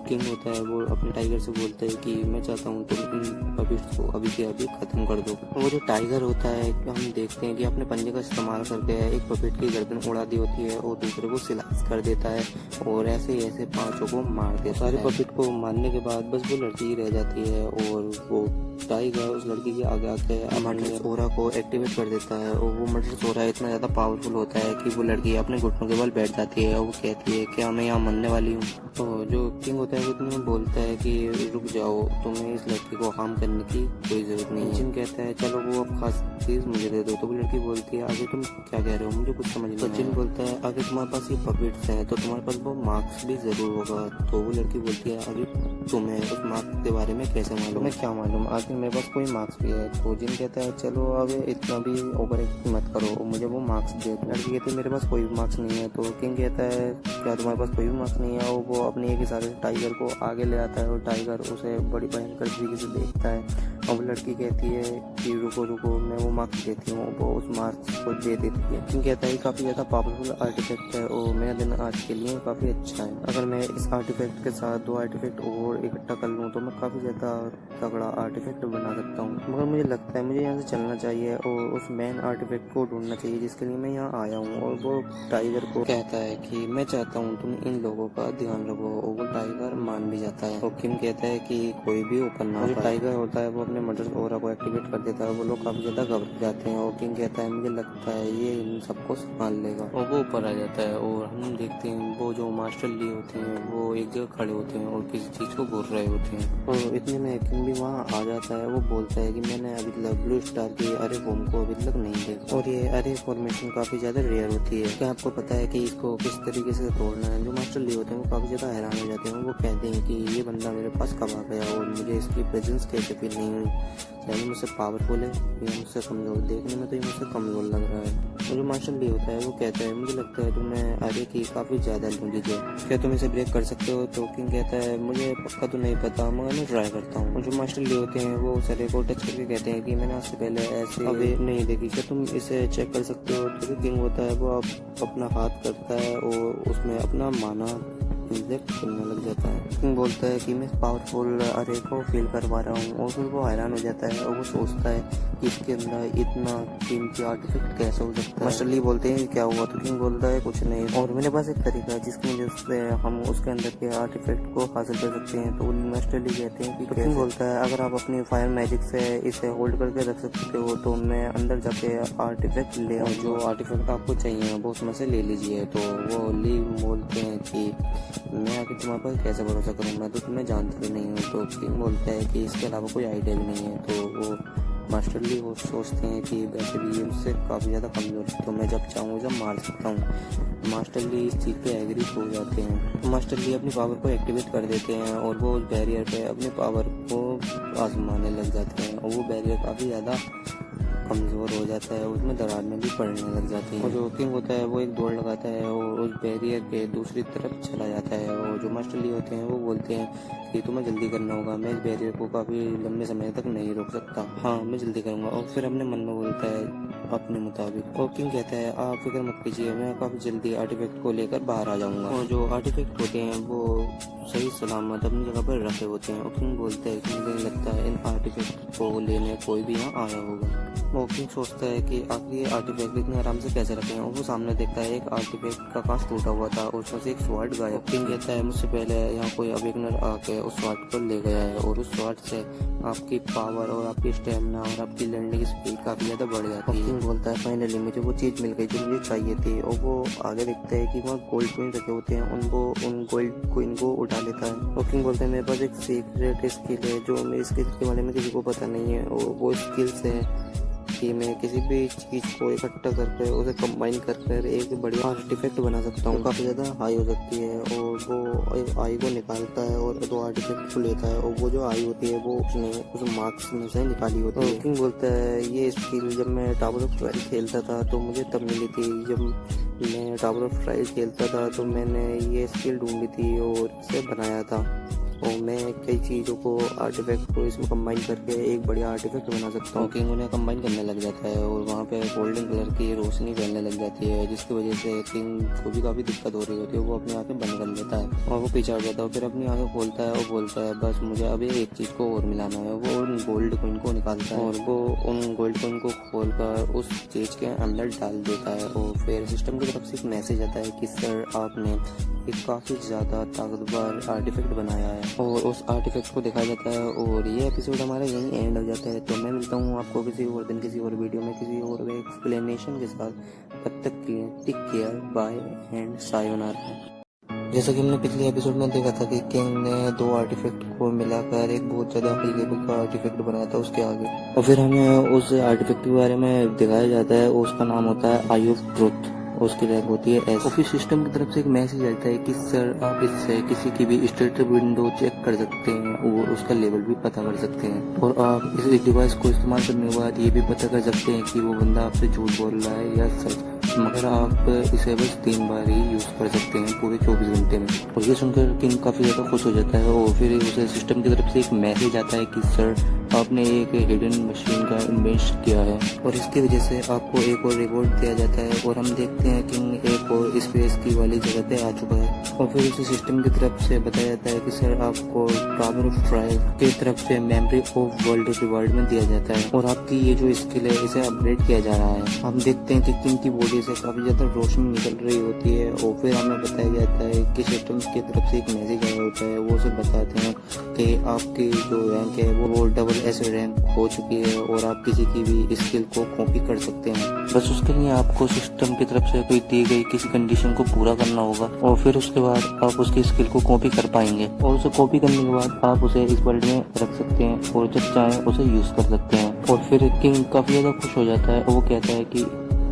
किंग होता है वो अपने टाइगर से बोलता है कि मैं चाहता हूँ तुम इन पपिट्स को अभी के अभी ख़त्म कर दो। वो जो टाइगर होता है हम देखते हैं कि अपने पंजे का इस्तेमाल करके एक पपिट की गर्दन उड़ा दी होती है और दूसरे को स्लाइस कर देता है और ऐसे ही ऐसे 5 को मार देता है। सारे पपिट को मारने के बाद बस वो लड़की ही रह जाती है और वो टाइगर उस लड़की के आगे आके मर्डर सोरा को एक्टिवेट कर देता है। और वो मर्डर सोरा इतना ज़्यादा पावरफुल होता है कि वो लड़की अपने घुटनों के बल बैठ जाती है और वो कहती है क्या मैं यहाँ मरने वाली हूँ। तो जो किंग होता है वो इतने बोलता है कि रुक जाओ, तुम्हें इस लड़की को हार्म करने की कोई ज़रूरत नहीं है। जिन कहता है चलो वो अब खास चीज़ मुझे दे दो। तो वो लड़की बोलती है आगे तुम क्या कह रहे हो, मुझे कुछ समझ नहीं। तो जिन बोलता है आगे तुम्हारे पास ये पपेट्स हैं तो तुम्हारे पास वो मार्क्स भी ज़रूर होगा। तो वो लड़की बोलती है आगे तुम्हें उस मार्क्स के बारे में कैसे मालूम, मैं क्या मालूम, आगे मेरे पास कोई मार्क्स भी है। तो जिन कहता है चलो अब इतना भी ओवर एक्ट मत करो, मुझे वो मार्क्स दे। लड़की कहती है मेरे पास कोई भी मार्क्स नहीं है। तो किंग कहता है क्या तुम्हारे पास कोई भी मार्क्स नहीं है। और वो अपने एक इशारे से टाइगर को आगे ले आता है और टाइगर उसे बड़ी भयंकर तरीके से देखता है। और वो लड़की कहती है कि रुको रुको मैं वो मार्क्स देती हूँ। वो उस मार्क्स को दे देती है। किंग कहता है काफ़ी ज़्यादा पावरफुल आर्टिफैक्ट है और मेरा दिन आज के लिए काफ़ी अच्छा है। अगर मैं इस आर्टिफैक्ट के साथ 2 आर्टिफैक्ट और इकट्ठा कर लूँ तो मैं काफ़ी ज़्यादा तगड़ा आर्टिफैक्ट बना सकता हूँ। मगर मुझे लगता है मुझे यहाँ से चलना चाहिए और उस मेन आर्टिफैक्ट को ढूंढना चाहिए जिसके लिए मैं यहाँ आया हूँ। और वो टाइगर को कहता है कि मैं चाहता हूँ तुम इन लोगों का ध्यान रखो। और वो टाइगर मान भी जाता है। और किंग कहता है कि कोई भी ऊपर ना। जो टाइगर होता है वो अपने मर्डर ओरा को एक्टिवेट कर देता है। वो लोग काफ़ी ज़्यादा घबरा जाते हैं। और किंग कहता है मुझे लगता है ये इन सबको संभाल लेगा। और वो ऊपर आ जाता है और हम देखते हैं वो जो मास्टर ली होते हैं वो एक जगह खड़े होते हैं और किसी चीज़ को घूर रहे होते हैं। और इतने में किंग भी वहाँ आ जाता है। वो बोलता है कि मैंने अभी तक ब्लू स्टार की अरे बम को अभी तक नहीं देखा और ये अरे फॉर्मेशन काफ़ी ज़्यादा रेयर होती है। क्या आपको पता है कि इसको किस तरीके से तोड़ना है। जो मास्टर ली होते हैं वो काफ़ी ज़्यादा हैरान हो जाते हैं। वो कहते हैं कि ये बंदा मेरे पास कब आ गया और मुझे इसकी प्रेजेंस कैसे फील नहीं हुई। यानी मुझसे पावरफुल है या मुझसे कमज़ोर। देखने में तो ये मुझसे कमज़ोर लग रहा है। और जो मास्टर ली होता है वो कहता है मुझे लगता है तुम्हें आगे की काफ़ी ज़्यादा लूँगी जो, क्या तुम इसे ब्रेक कर सकते हो? तो किंग कहता है मुझे पक्का तो नहीं पता मगर मैं ट्राई करता हूँ। और जो मास्टर ली होते हैं वो सरे को टच करके कहते हैं कि मैंने उससे पहले ऐसे अभी नहीं देखी, क्या तुम इसे चेक कर सकते हो? तो किंग होता है वो अपना हाथ करता है और उसमें अपना माना इंजेक्ट करने लग जाता है। किंग बोलता है कि मैं पावरफुल अरे को फील करवा रहा हूँ। और फिर वो हैरान हो जाता है और वो सोचता है कि इसके अंदर इतना कीमती आर्टिफैक्ट कैसे हो सकता है। मास्टर ली बोलते हैं क्या हुआ? तो किंग बोलता है कुछ नहीं, और मेरे पास एक तरीका है जिसकी वजह से हम उसके अंदर के आर्टिफैक्ट को हासिल कर सकते हैं। तो मास्टर ली कहते हैं कि किंग बोलता है अगर आप अपनी फायर मैजिक से इसे होल्ड करके रख सकते हो तो मैं अंदर जाके आर्टिफैक्ट ले आऊँ। जो आर्टिफैक्ट आपको चाहिए वो उसमें से ले लीजिए। तो वो ली बोलते हैं कि मैं आखिर तुम्हारे पर कैसे भरोसा करूँ, मैं तो तुम्हें जानता भी नहीं हूँ। तो किंग बोलता है कि इसके अलावा कोई आइडिया भी नहीं है। तो वो मास्टर ली वो सोचते हैं कि वैसे भी ये मुझसे काफ़ी ज़्यादा कमज़ोर है तो मैं जब चाहूँ जब मार सकता हूँ। मास्टर ली इस चीज़ पे एग्री हो जाते हैं। तो मास्टर ली अपनी पावर को एक्टिवेट कर देते हैं और वो उस बैरियर पे अपनी पावर को आजमाने लग जाते हैं। और वो बैरियर काफ़ी ज़्यादा कमज़ोर हो जाता है, उसमें दरारें भी पड़ने लग जाती हैं। और जो किंग होता है वो एक दौड़ लगाता है और उस बैरियर के दूसरी तरफ चला जाता है। और जो मास्टर ली होते हैं वो बोलते हैं कि तुम्हें जल्दी करना होगा, मैं इस बैरियर को काफ़ी लंबे समय तक नहीं रोक सकता। हाँ मैं जल्दी करूँगा। और फिर अपने मन में बोलता है अपने मुताबिक। और किंग कहता है आप फिक्र मत कीजिए, मैं काफ़ी जल्दी आर्टिफैक्ट को लेकर बाहर आ जाऊँगा। और जो आर्टिफैक्ट होते हैं वो सही सलामत अपनी जगह पर रखे होते हैं। और किंग बोलता है कि मुझे लगता है इन आर्टिफैक्ट को लेने कोई भी यहाँ आया होगा। वो किंग सोचता है कि आखिर ये आर्टिफैक्ट इतने आराम से कैसे रखे हैं। और वो सामने देखता है एक आर्टिफैक्ट का कांच टूटा हुआ था और उसमें से एक स्वॉर्ड गायब। किंग कहता है मुझसे पहले यहाँ कोई अवेकनर आके उस स्वॉर्ड को ले गया है और उस स्वॉर्ड से आपकी पावर और आपकी स्टेमिना और आपकी लड़ने की स्पीड काफ़ी ज़्यादा बढ़ जाती है। किंग बोलता है फाइनली मुझे वो चीज़ मिल गई जो मुझे चाहिए थी। और वो आगे देखता है कि वहाँ गोल्ड कॉइन रखे होते हैं, उन गोल्ड कॉइन को उठा लेता है। और किंग बोलता है मेरे पास एक सीक्रेट स्किल है जो मेरी स्किल के बारे में किसी को पता नहीं है। और वो स्किल्स है कि मैं किसी भी चीज़ को इकट्ठा करके उसे कंबाइन कर एक बढ़िया आर्टिफैक्ट बना सकता हूँ, काफ़ी ज़्यादा हाई हो सकती है। और वो एक आई को निकालता है और दो आर्टिफैक्ट को लेता है और वो जो आई होती है वो उसने उस मार्क्स में से निकाली होती है। किंग बोलता है ये स्किल जब मैं टावर ऑफ ट्रायल खेलता था तो मुझे तब मिली थी। जब मैं टावर ऑफ ट्रायल खेलता था तो मैंने ये स्किल ढूंढी थी और इसे बनाया था। और मैं कई चीज़ों को आर्टिफैक्ट को इसमें कंबाइन करके एक बढ़िया आर्टिफैक्ट बना सकता हूँ। किंग उन्हें कंबाइन करने लग जाता है और वहाँ पे गोल्डन कलर की रोशनी फैलने लग जाती है जिसकी वजह से किंग को भी काफ़ी दिक्कत हो रही होती है। वो अपनी आंखें बंद कर लेता है और वो पीछे हट जाता है। फिर अपनी आंखें खोलता है और बोलता है बस मुझे अभी एक चीज़ को और मिलाना है। वो उन गोल्ड कॉइन को निकालता है और वो उन गोल्ड कॉइन को खोल कर उस चीज़ के अंदर डाल देता है। और फिर सिस्टम की तरफ से एक मैसेज आता है कि सर आपने एक काफ़ी ज़्यादा ताकतवर आर्टिफैक्ट बनाया है। और उस आर्टिफैक्ट को दिखाया जाता है और ये एपिसोड हमारा यहीं एंड हो जाता है। तो मैं मिलता हूँ आपको किसी और दिन किसी और वीडियो में किसी और एक्सप्लेनेशन के साथ। तब तक के लिए take care, bye and sayonara. जैसा कि हमने पिछले एपिसोड में देखा था कि किंग ने दो आर्टिफैक्ट को मिलाकर एक बहुत ज़्यादा हाई लेवल का आर्टिफैक्ट बनाया था उसके आगे। और फिर हमें उस आर्टिफैक्ट के बारे में दिखाया जाता है। उसका नाम होता है आई ऑफ ट्रुथ, उसकी रैंक होती है एस। ऑफिस सिस्टम की तरफ से एक मैसेज आता है कि सर आप इससे किसी की भी स्टेटस विंडो चेक कर सकते हैं और उसका लेवल भी पता कर सकते हैं। और आप इस डिवाइस को इस्तेमाल करने के बाद ये भी पता कर सकते हैं कि वो बंदा आपसे झूठ बोल रहा है या सच। मगर आप इसे बस 3 बार ही यूज़ कर सकते हैं पूरे 24 घंटे में। और ये सुनकर किंग काफ़ी ज़्यादा खुश हो जाता है। और फिर उसे सिस्टम की तरफ से एक मैसेज आता है कि सर आपने एक हिडन मशीन का इन्वेस्ट किया है और इसकी वजह से आपको एक और रिवॉर्ड दिया जाता है। और हम देखते हैं किंग एक और स्पेस की वाली जगह पे आ चुका है। और फिर उसे सिस्टम की तरफ से बताया जाता है कि सर आपको टावर ऑफ ट्रायल की तरफ से मेमोरी ऑफ वर्ल्ड रिवॉर्ड में दिया जाता है और आपकी ये जो स्किल है इसे अपग्रेड किया जा रहा है। हम देखते हैं कि किंग की बॉडी से काफ़ी ज़्यादा रोशनी निकल रही होती है। और फिर हमें बताया जाता है कि सिस्टम की तरफ से एक मैसेज आया होता है। वो उसे बताते हैं कि आपकी जो रैंक है वो डबल एस रैंक हो चुकी है और आप किसी की भी स्किल को कॉपी कर सकते हैं। बस उसके लिए आपको सिस्टम की तरफ से कोई दी गई किसी कंडीशन को पूरा करना होगा और फिर उसके बाद आप उसकी स्किल को कॉपी कर पाएंगे। और उसे कॉपी करने के बाद आप उसे इस वर्ल्ड में रख सकते हैं और जब चाहें उसे यूज कर सकते हैं। और फिर किंग काफी ज्यादा खुश हो जाता है और वो कहता है कि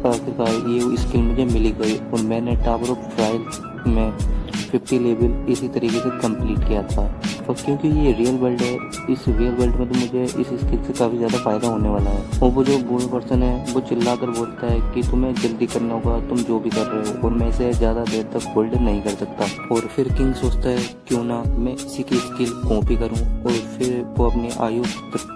आखिरकार ये स्किल मुझे मिली गई और मैंने टावर ऑफ ट्रायल में 50 लेवल इसी तरीके से कंप्लीट किया था। और क्योंकि ये रियल वर्ल्ड है, इस रियल वर्ल्ड में तो मुझे इस स्किल से काफ़ी ज़्यादा फायदा होने वाला है। और वो जो बूढ़ा पर्सन है वो चिल्ला कर बोलता है कि तुम्हें जल्दी करना होगा, तुम जो भी कर रहे हो, और मैं इसे ज़्यादा देर तक होल्ड नहीं कर सकता। और फिर किंग सोचता है क्यों ना मैं इसी की स्किल कॉपी करूँ, और फिर वो अपनी आयु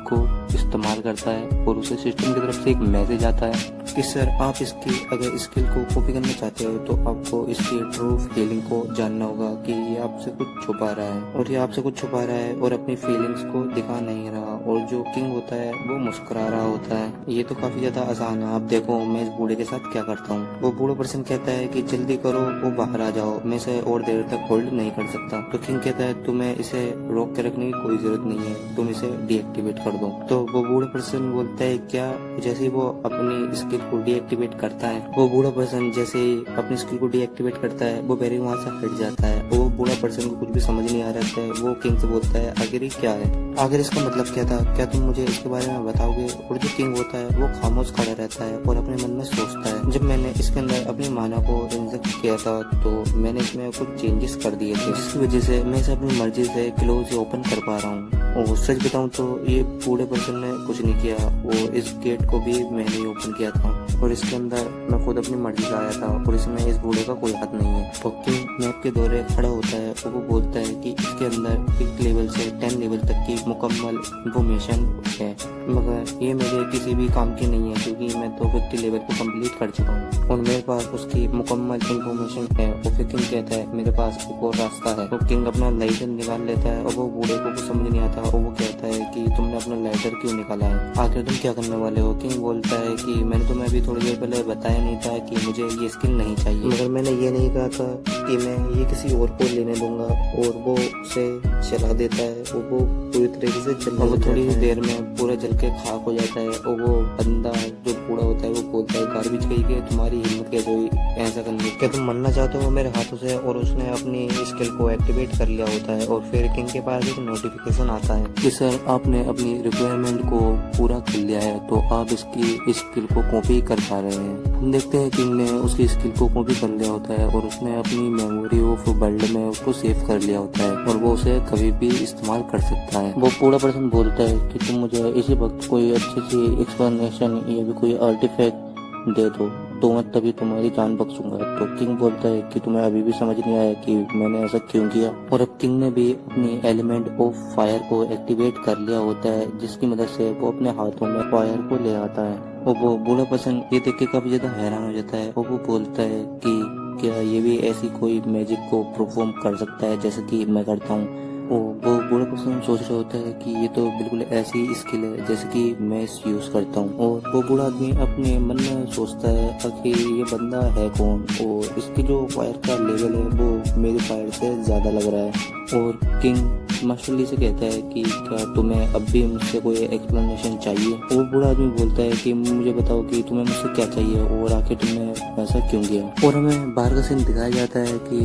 को इस्तेमाल करता है और उसे सिस्टम की तरफ से एक मैसेज आता है कि सर आप इसकी अगर स्किल को कॉपी करना चाहते हो तो आपको इसकी ट्रू फीलिंग को जानना होगा कि ये आपसे कुछ छुपा रहा है, और ये आपसे कुछ छुपा रहा है और अपनी फीलिंग्स को दिखा नहीं रहा। और जो किंग होता है वो मुस्कुरा रहा होता है। ये तो काफी ज्यादा आसान है, आप देखो मैं इस बूढ़े के साथ क्या करता हूँ। वो बूढ़ा पर्सन कहता है कि जल्दी करो, वो बाहर आ जाओ, मैं इसे और देर तक होल्ड नहीं कर सकता। तो किंग कहता है तुम्हें इसे रोक के रखने की कोई जरूरत नहीं है, तुम इसे डीएक्टिवेट कर दो। तो वो बूढ़ा पर्सन बोलता है क्या? जैसे ही वो अपनी स्किल को डीएक्टिवेट करता है, वो बूढ़ा पर्सन जैसे ही अपनी स्किल को डीएक्टिवेट करता है वो बेरी वहाँ से हट जाता है। वो बूढ़ा पर्सन को कुछ भी समझ नहीं आ रहा है। वो किंग से बोलता है आखिर ये क्या है, आखिर इसका मतलब क्या था, क्या तुम मुझे इसके बारे में बताओगे? और जो किंग होता है वो खामोश खड़ा रहता है और अपने मन में सोचता है जब मैंने इसके अंदर अपनी माना को इंजेक्ट किया था तो मैंने इसमें कुछ चेंजेस कर दिए थे, जिसकी वजह से मैं इसे अपनी मर्जी से क्लोज ओपन कर पा रहा हूँ। और सच बताऊं तो ये बूढ़े पर्सन ने कुछ नहीं किया, वो इस गेट को भी मैंने ही ओपन किया था और इसके अंदर मैं खुद अपनी मर्जी से आया था और इसमें इस बूढ़े का कोई हाथ नहीं है। तो किंग मैप के दौरे खड़ा होता है और वो बोलता है कि इसके अंदर 1 लेवल से 10 लेवल तक की मुकम्मल इंफॉर्मेशन है, मगर ये मेरे किसी भी काम की नहीं है क्योंकि मैं तो 50 लेवल को कंप्लीट कर चुका हूँ और मेरे पास उसकी मुकम्मल इंफॉर्मेशन है। और फिर किंग कहता है मेरे पास एक और रास्ता है। तो किंग अपना लाइटर निकाल लेता है और वो बूढ़े को कुछ समझ नहीं आता और वो कहता है कि तुमने अपना लाइटर क्यों निकाला है, आखिर तुम क्या करने वाले हो? किंग बोलता है कि मैंने तुम्हें अभी थोड़ी देर पहले बताया नहीं था कि मुझे ये स्किल नहीं चाहिए, मगर मैंने ये नहीं कहा था कि मैं ये किसी और को लेने दूंगा। और वो उसे चला देता है और वो पूरी तरीके से जल, वो थोड़ी देर में पूरा जल के खाक हो जाता है। और वो बंदा जो बूढ़ा होता है वो बोलता है गार्बेज कही कि तुम्हारी हिम्मत कैसे हुई ऐसा करने, क्या तुम मरना चाहते हो मेरे हाथों से? और उसने अपनी स्किल को एक्टिवेट कर लिया होता है और फिर किंग के पास एक नोटिफिकेशन आता है कि सर आपने अपनी रिक्वायरमेंट को पूरा कर लिया है तो आप इसकी स्किल को कॉपी कर पा रहे हैं। हम देखते हैं किंग ने उसकी स्किल को कॉपी कर लिया होता है और उसने अपनी मेमोरी ऑफ वर्ल्ड में उसको सेव कर लिया होता है और वो उसे कभी भी इस्तेमाल कर सकता है। वो बूढ़ा पर्सन बोलता है कि तुम मुझे इसी वक्त कोई अच्छी सी एक्सप्लेनेशन या भी कोई आर्टिफैक्ट दे दो तो मैं तभी तुम्हारी जान बख्शूंगा। तो किंग बोलता है कि तुम्हें अभी भी समझ नहीं आया कि मैंने ऐसा क्यों किया। और अब किंग ने भी अपनी एलिमेंट ऑफ फायर को एक्टिवेट कर लिया होता है जिसकी मदद से वो अपने हाथों में फायर को ले आता है। और वो बूढ़ा पर्सन ये देख के काफी ज्यादा हैरान हो जाता है और वो बोलता है कि क्या ये भी ऐसी कोई मैजिक को परफॉर्म कर सकता है जैसे कि मैं करता हूँ। वो बूढ़ा पर्सन सोच रहा होता है कि ये तो बिल्कुल ऐसी स्किल है जैसे कि मैं इस यूज करता हूँ। और वो बूढ़ा आदमी अपने मन में सोचता है आखिर ये बंदा है कौन और इसकी जो फायर का लेवल है वो मेरे फायर से ज्यादा लग रहा है। और किंग मास्टरली से कहता है कि क्या तुम्हें अब भी मुझसे कोई एक्सप्लेनेशन चाहिए? वो बूढ़ा आदमी बोलता है कि मुझे बताओ कि तुम्हें मुझसे क्या चाहिए और आखिर तुमने ऐसा क्यों किया। और हमें बाहर का सीन दिखाया जाता है कि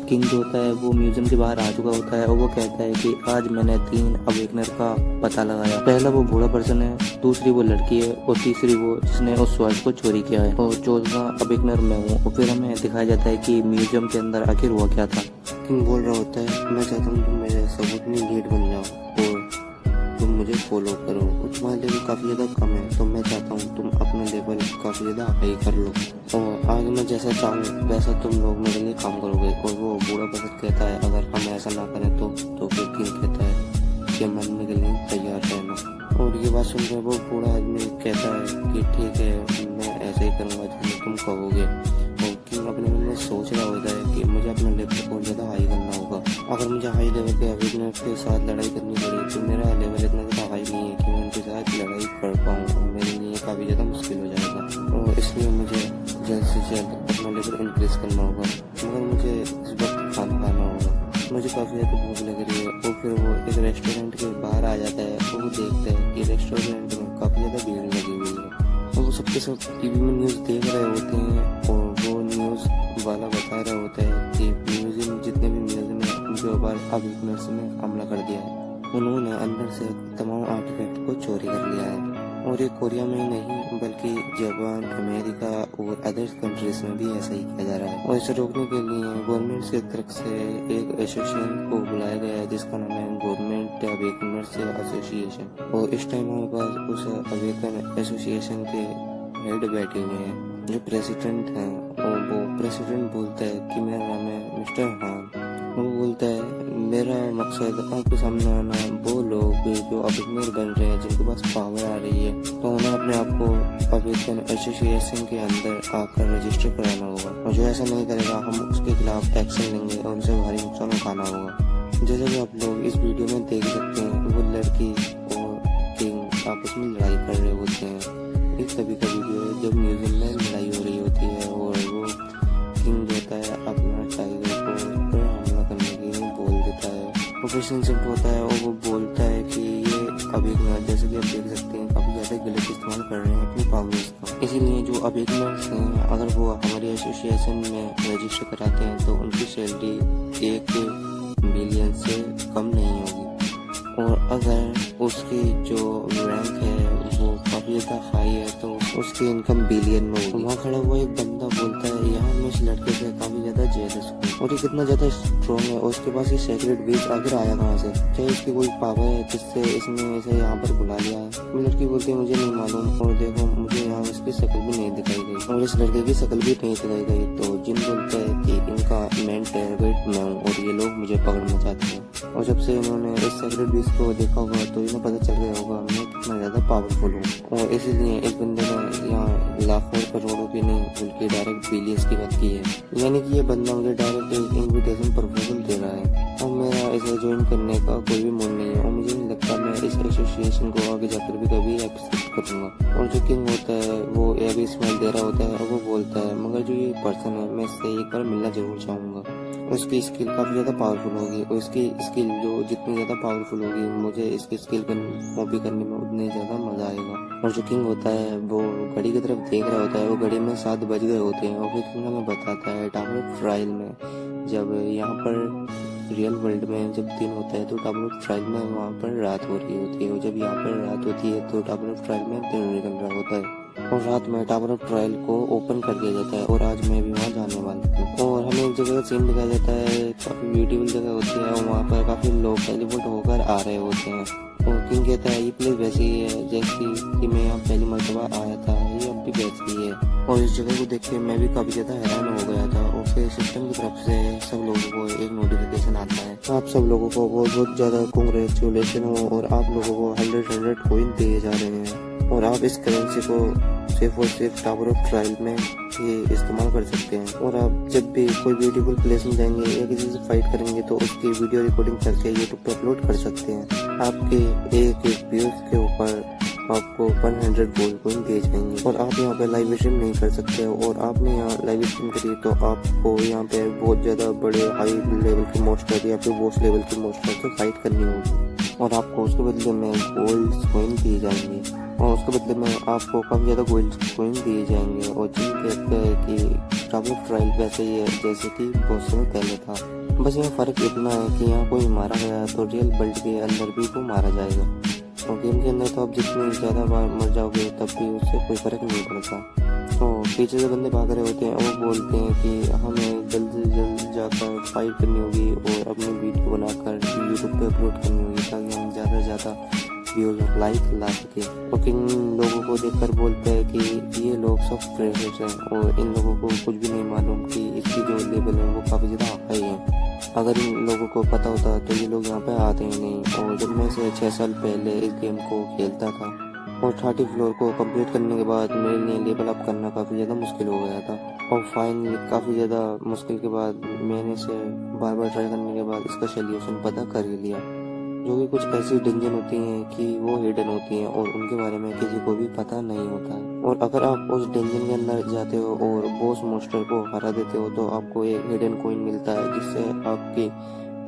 किंग जो होता है वो म्यूजियम के बाहर आ चुका होता है और वो कहता है कि आज मैंने 3 अवेकनर का पता लगाया। पहला वो बूढ़ा पर्सन है, दूसरी वो लड़की है और तीसरी वो जिसने उस स्वाद को चोरी किया है और 14वां अवेकनर मैं हूँ। और फिर हमें दिखाया जाता है कि म्यूजियम के अंदर आखिर हुआ क्या था। किंग बोल रहा होता है मैं चाहता हूँ तुम मेरे सबूत में लीड बन जाओ और तुम मुझे फॉलो करो। तुम्हारा लेवल काफ़ी ज़्यादा कम है तो मैं चाहता हूँ तुम अपना लेवल काफ़ी ज़्यादा हाई कर लो और आगे मैं जैसा चाहूँ वैसा तुम लोग मेरे लिए काम करोगे। और वो बूढ़ा पर्सन कहता है अगर हम ऐसा ना करें तो फिर किंग कहता है कि मरने के लिए तैयार रहना। और ये बात सुनकर वो बूढ़ा आदमी कहता है कि ठीक है मैं ऐसा ही करूँगा जैसे तुम कहोगे। और किंग अपने मन में सोच रहा होता है कि मुझे अपना लेवल और ज़्यादा हाई करना होगा। अगर मुझे हाई लेवल पे अवेकनर के साथ लड़ाई करनी पड़ी तो मेरा लेवल इतना ज़्यादा हाई नहीं है कि मैं उनके साथ लड़ाई कर पाऊँ और मेरे लिए काफ़ी ज़्यादा मुश्किल हो जाएगा। और इसलिए मुझे जल्द से जल्द अपना लेवल इंक्रीज करना होगा, मगर मुझे इस वक्त खाना खाना होगा, मुझे काफ़ी ज़्यादा भूख लग रही है। और फिर वो एक रेस्टोरेंट के बाहर आ जाता है और वो देखता है कि रेस्टोरेंट में काफ़ी ज़्यादा भीड़ लगी हुई है और वो सबके सब टीवी में न्यूज़ देख रहे होते हैं। और वो न्यूज़ वाला बता रहा होता है कि म्यूजियम जितने भी म्यूजियम है उनके ऊपर अवेकनर्स ने हमला कर दिया है, उन्होंने अंदर से तमाम आर्टिफैक्ट को चोरी कर लिया है। और ये कोरिया में ही नहीं बल्कि जापान, अमेरिका और अदर कंट्रीज में भी ऐसा ही किया जा रहा है। और इसे रोकने के लिए गवर्नमेंट की तरफ से एक एसोसिएशन को बुलाया गया है जिसका नाम है गवर्नमेंट प्रोजेक्ट है अवेकनर्स एसोसिएशन। और इस टाइम हमारे पास उस अवेकन एसोसिएशन के हेड बैठे हुए हैं जो प्रेसिडेंट हैं। और वो प्रेसिडेंट बोलता है कि मेरा नाम है मिस्टर खान। वो बोलता है मेरा मकसद आपके सामने आना वो लोग जो अवेकनर बन रहे हैं जिनके पास पावर आ रही है, तो उन्हें अपने आप को अवेकन एसोसिएशन के अंदर आकर रजिस्टर कराना होगा। और जो ऐसा नहीं करेगा हम उसके खिलाफ एक्शन लेंगे और उनसे भारी नुकसान उठाना होगा। जैसे कि आप लोग इस वीडियो में देख सकते हैं, वो लड़की और किंग आपस में लड़ाई कर रहे होते हैं। इस तभी का वीडियो है जब म्यूजियम में लड़ाई हो रही होती है और वो किंग जो होता है अपना टाइगर को उस पर हमला करने के लिए बोल देता है। ऑपरेशन शिफ्ट होता है और वो बोलता है कि ये अवेकनर, जैसे कि आप देख सकते हैं, काफ़ी ज़्यादा गलत इस्तेमाल कर रहे हैं अपनी पावर्स का। इसीलिए जो अवेकनर्स हैं अगर वो हमारी एसोसिएशन में रजिस्टर कराते हैं तो उनकी सैलरी 1 बिलियन से कम नहीं होगी। और अगर उसकी जो रैंक है वो काफ़ी ज़्यादा हाई है तो उसकी इनकम बिलियन में होगी। वहाँ खड़ा हुआ एक बंदा बोलता है यार मैं इस लड़के से काफ़ी ज़्यादा जेलस हूँ और ये कितना ज़्यादा स्ट्रॉन्ग है और उसके पास ये सेक्रेट बीज आखिर आया कहाँ से, क्या इसकी कोई पावर है जिससे इसने इसे यहाँ पर बुला लिया है। वो लड़की बोलती है मुझे नहीं मालूम और देखो मुझे यहाँ इसकी शक्ल भी नहीं दिखाई गई और इस लड़के की शक्ल भी नहीं दिखाई गई। तो जिन बोलता है कि इनका मेन टारगेट मैं हूँ और ये लोग मुझे पकड़ना चाहते हैं। और जब से इन्होंने इस सेक्रेट बीज को देखा होगा तो इन्हें पता चल गया होगा मैं कितना ज़्यादा पावरफुल हूँ। और इसीलिए इस बंदे ने यहाँ लाखों करोड़ों की नहीं बल्कि डायरेक्ट बिलियंस की बात की है। यानी कि ये बंदा मुझे डायरेक्ट एक इन्विटेशन प्रपोजल दे रहा है और मेरा इसे ज्वाइन करने का कोई भी मूड नहीं है और मुझे नहीं लगता मैं इस एसोसिएशन को आगे जाकर भी कभी एक्सेप्ट करूँगा। और जो किंग होता है वो ये भी स्माइल दे रहा होता है और वो बोलता है मगर जो ये पर्सन है मैं इससे एक बार मिलना जरूर चाहूँगा। उसकी स्किल काफ़ी ज़्यादा पावरफुल होगी और उसकी स्किल जो जितनी ज़्यादा पावरफुल होगी मुझे इसकी स्किल कॉपी करने में उतनी ज़्यादा मज़ा आएगा। और जो किंग होता है वो घड़ी की तरफ देख रहा होता है। वो घड़ी में 7 बज गए होते हैं और फिर किंग हमें बताता है टावर ऑफ ट्रायल में जब यहाँ पर रियल वर्ल्ड में जब दिन होता है तो टावर ऑफ ट्रायल में वहाँ पर रात हो रही होती है और जब यहाँ पर रात होती है तो टावर ऑफ ट्रायल में दिन निकल रहा होता है। और रात में टावर ऑफ ट्रायल को ओपन कर दिया जाता है और आज मैं भी वहाँ जाने वाला हूँ। और हमें एक जगह का सीन दिखाया जाता है, काफ़ी ब्यूटीफुल जगह होती है और वहाँ पर काफ़ी लोग टेलीपोर्ट होकर आ रहे होते हैं। और किंग कहता है ये प्लेस वैसी ही है जैसी कि मैं यहाँ पहली मरतबा आया था, ये अब भी वैसी ही है। और इस जगह को देख के मैं भी काफ़ी ज़्यादा हैरान हो गया था। और फिर सिस्टम की तरफ से सब लोगों को एक नोटिफिकेशन आता है, आप सब लोगों को बहुत ज़्यादा कांग्रेचुलेशन हो और आप लोगों को 100 कॉइन दिए जा रहे हैं और आप इस करेंसी को सिर्फ और सिर्फ टावर ऑफ ट्रायल में ये इस्तेमाल कर सकते हैं। और आप जब भी कोई ब्यूटीफुल प्लेस में जाएंगे या किसी से फाइट करेंगे तो उसकी वीडियो रिकॉर्डिंग करके यूट्यूब पे अपलोड कर सकते हैं। आपके एक व्यूज के ऊपर आपको 100 गोल्ड कॉइन दिए जाएंगे। और आप यहाँ पे लाइव स्ट्रीम नहीं कर सकते और आपने यहाँ लाइव स्ट्रीम करी तो आपको यहाँ पे बहुत ज़्यादा बड़े हाई लेवल के मोस्टर या फिर बॉस लेवल के मोस्टर से फाइट करनी होगी और आपको उसके बदले में गोल्ड कॉइन दिए जाएंगे और उसके बदले में आपको काफ़ी ज़्यादा गोल्ड कॉइन दिए जाएंगे। और जिन कहते हैं कि टावर ऑफ ट्रायल वैसे ही है जैसे कि बहुत समय पहले था, बस यहाँ फ़र्क इतना है कि यहाँ कोई मारा गया तो रियल वर्ल्ड के अंदर भी वो मारा जाएगा। और गेम के अंदर तो आप जितनी ज़्यादा बार मर जाओगे तब भी उससे कोई फ़र्क नहीं पड़ता। तो पीछे से बंदे भाग रहे होते हैं और वो बोलते हैं कि हमें जल्द से जल्द जाकर फाइट करनी होगी और अपनी वीडियो बनाकर यूट्यूब पे अपलोड करनी होगी ताकि हम ज़्यादा से ज़्यादा व्यूज लाइक ला सके। और किंग लोगों को देखकर बोलता है कि ये लोग सब फ्रेशर्स हैं और इन लोगों को कुछ भी नहीं मालूम कि इसकी जो लेवल है वो काफ़ी ज़्यादा हाई है। अगर इन लोगों को पता होता तो ये लोग यहाँ पे आते ही नहीं। और जब मैं से 6 साल पहले इस गेम को खेलता था और 30 फ्लोर को कंप्लीट करने के बाद मेरे लिए लेवल अप करना काफ़ी ज़्यादा मुश्किल हो गया था। और फाइनली काफ़ी ज़्यादा मुश्किल के बाद मैंने इसे बार बार ट्राई करने के बाद इसका सोल्यूशन पता कर ही लिया, जो कि कुछ ऐसी डंजन होती हैं कि वो हिडन होती हैं और उनके बारे में किसी को भी पता नहीं होता है। और अगर आप उस डंजन के अंदर जाते हो और बॉस मोस्टर को हरा देते हो तो आपको एक हिडन कॉइन मिलता है जिससे आपकी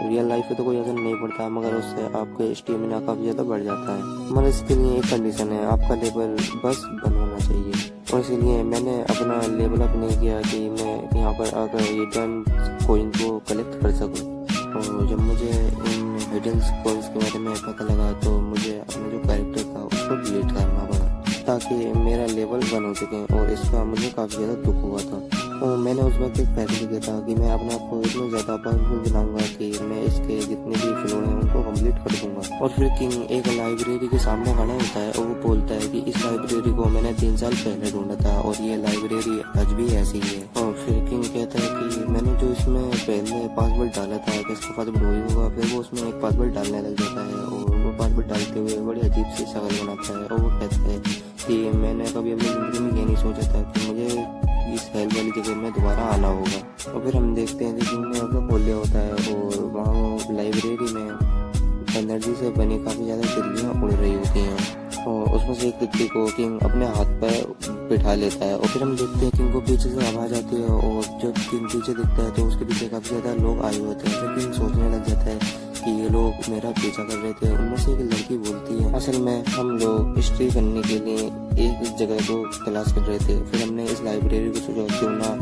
रियल लाइफ पे तो कोई असर नहीं पड़ता मगर उससे आपके स्टेमिना काफ़ी ज़्यादा बढ़ जाता है। मगर इसके लिए एक कंडीशन है, आपका लेवल बस बनवाना चाहिए। और इसीलिए मैंने अपना लेवल अप नहीं किया कि मैं यहाँ पर आकर हिडन कॉइन को कलेक्ट कर सकूँ। और जब मुझे इन हिडन कॉइन्स के बारे में पता लगा तो मुझे अपना जो कैरेक्टर था उसको डिलीट करना पड़ा। ताकि मेरा लेवल बन हो सके, और इसका मुझे काफ़ी ज़्यादा दुख हुआ था। और मैंने उस वक्त एक फैसला किया था कि मैं अपने आप को इतना ज़्यादा पावरफुल बनाऊंगा कि मैं इसके जितने भी फ्लोर हैं उनको कंप्लीट कर दूंगा। और फिर किंग एक लाइब्रेरी के सामने खड़ा होता है और वो बोलता है कि इस लाइब्रेरी को मैंने 3 साल पहले ढूंढा था और ये लाइब्रेरी आज भी ऐसी ही है। और फिर किंग कहता है कि मैंने जो इसमें पहले पासवर्ड डाला था कि इसका पासवर्ड वही होगा। फिर वो उसमें एक पासवर्ड डालने लग जाता है और वो पासवर्ड डालते हुए बड़ी अजीब सी शक्ल बनाता है। और वो कहता है कि मैंने कभी अपनी ज़िंदगी में ये नहीं सोचा था कि मुझे इस हेल वाली जगह में दोबारा आना होगा। और फिर हम देखते हैं कि किंग ने अपना खोल लिया होता है और वहाँ लाइब्रेरी में एनर्जी से बनी काफ़ी ज़्यादा तितलियाँ उड़ रही होती हैं और उसमें से एक तितली को किंग अपने हाथ पर बिठा लेता है। और फिर हम देखते हैं किंग को पीछे से आवाज़ आती है और जब किंग पीछे दिखता है तो उसके पीछे काफ़ी ज़्यादा लोग आए होते हैं। फिर किंग सोचने लग जाता है कि ये लोग मेरा पीछा कर रहे थे। उनमें से एक लड़की बोलती है, असल में हम लोग हिस्ट्री करने के लिए एक जगह को तलाश कर रहे थे। फिर हमने इस लाइब्रेरी को सोचा क्यों ना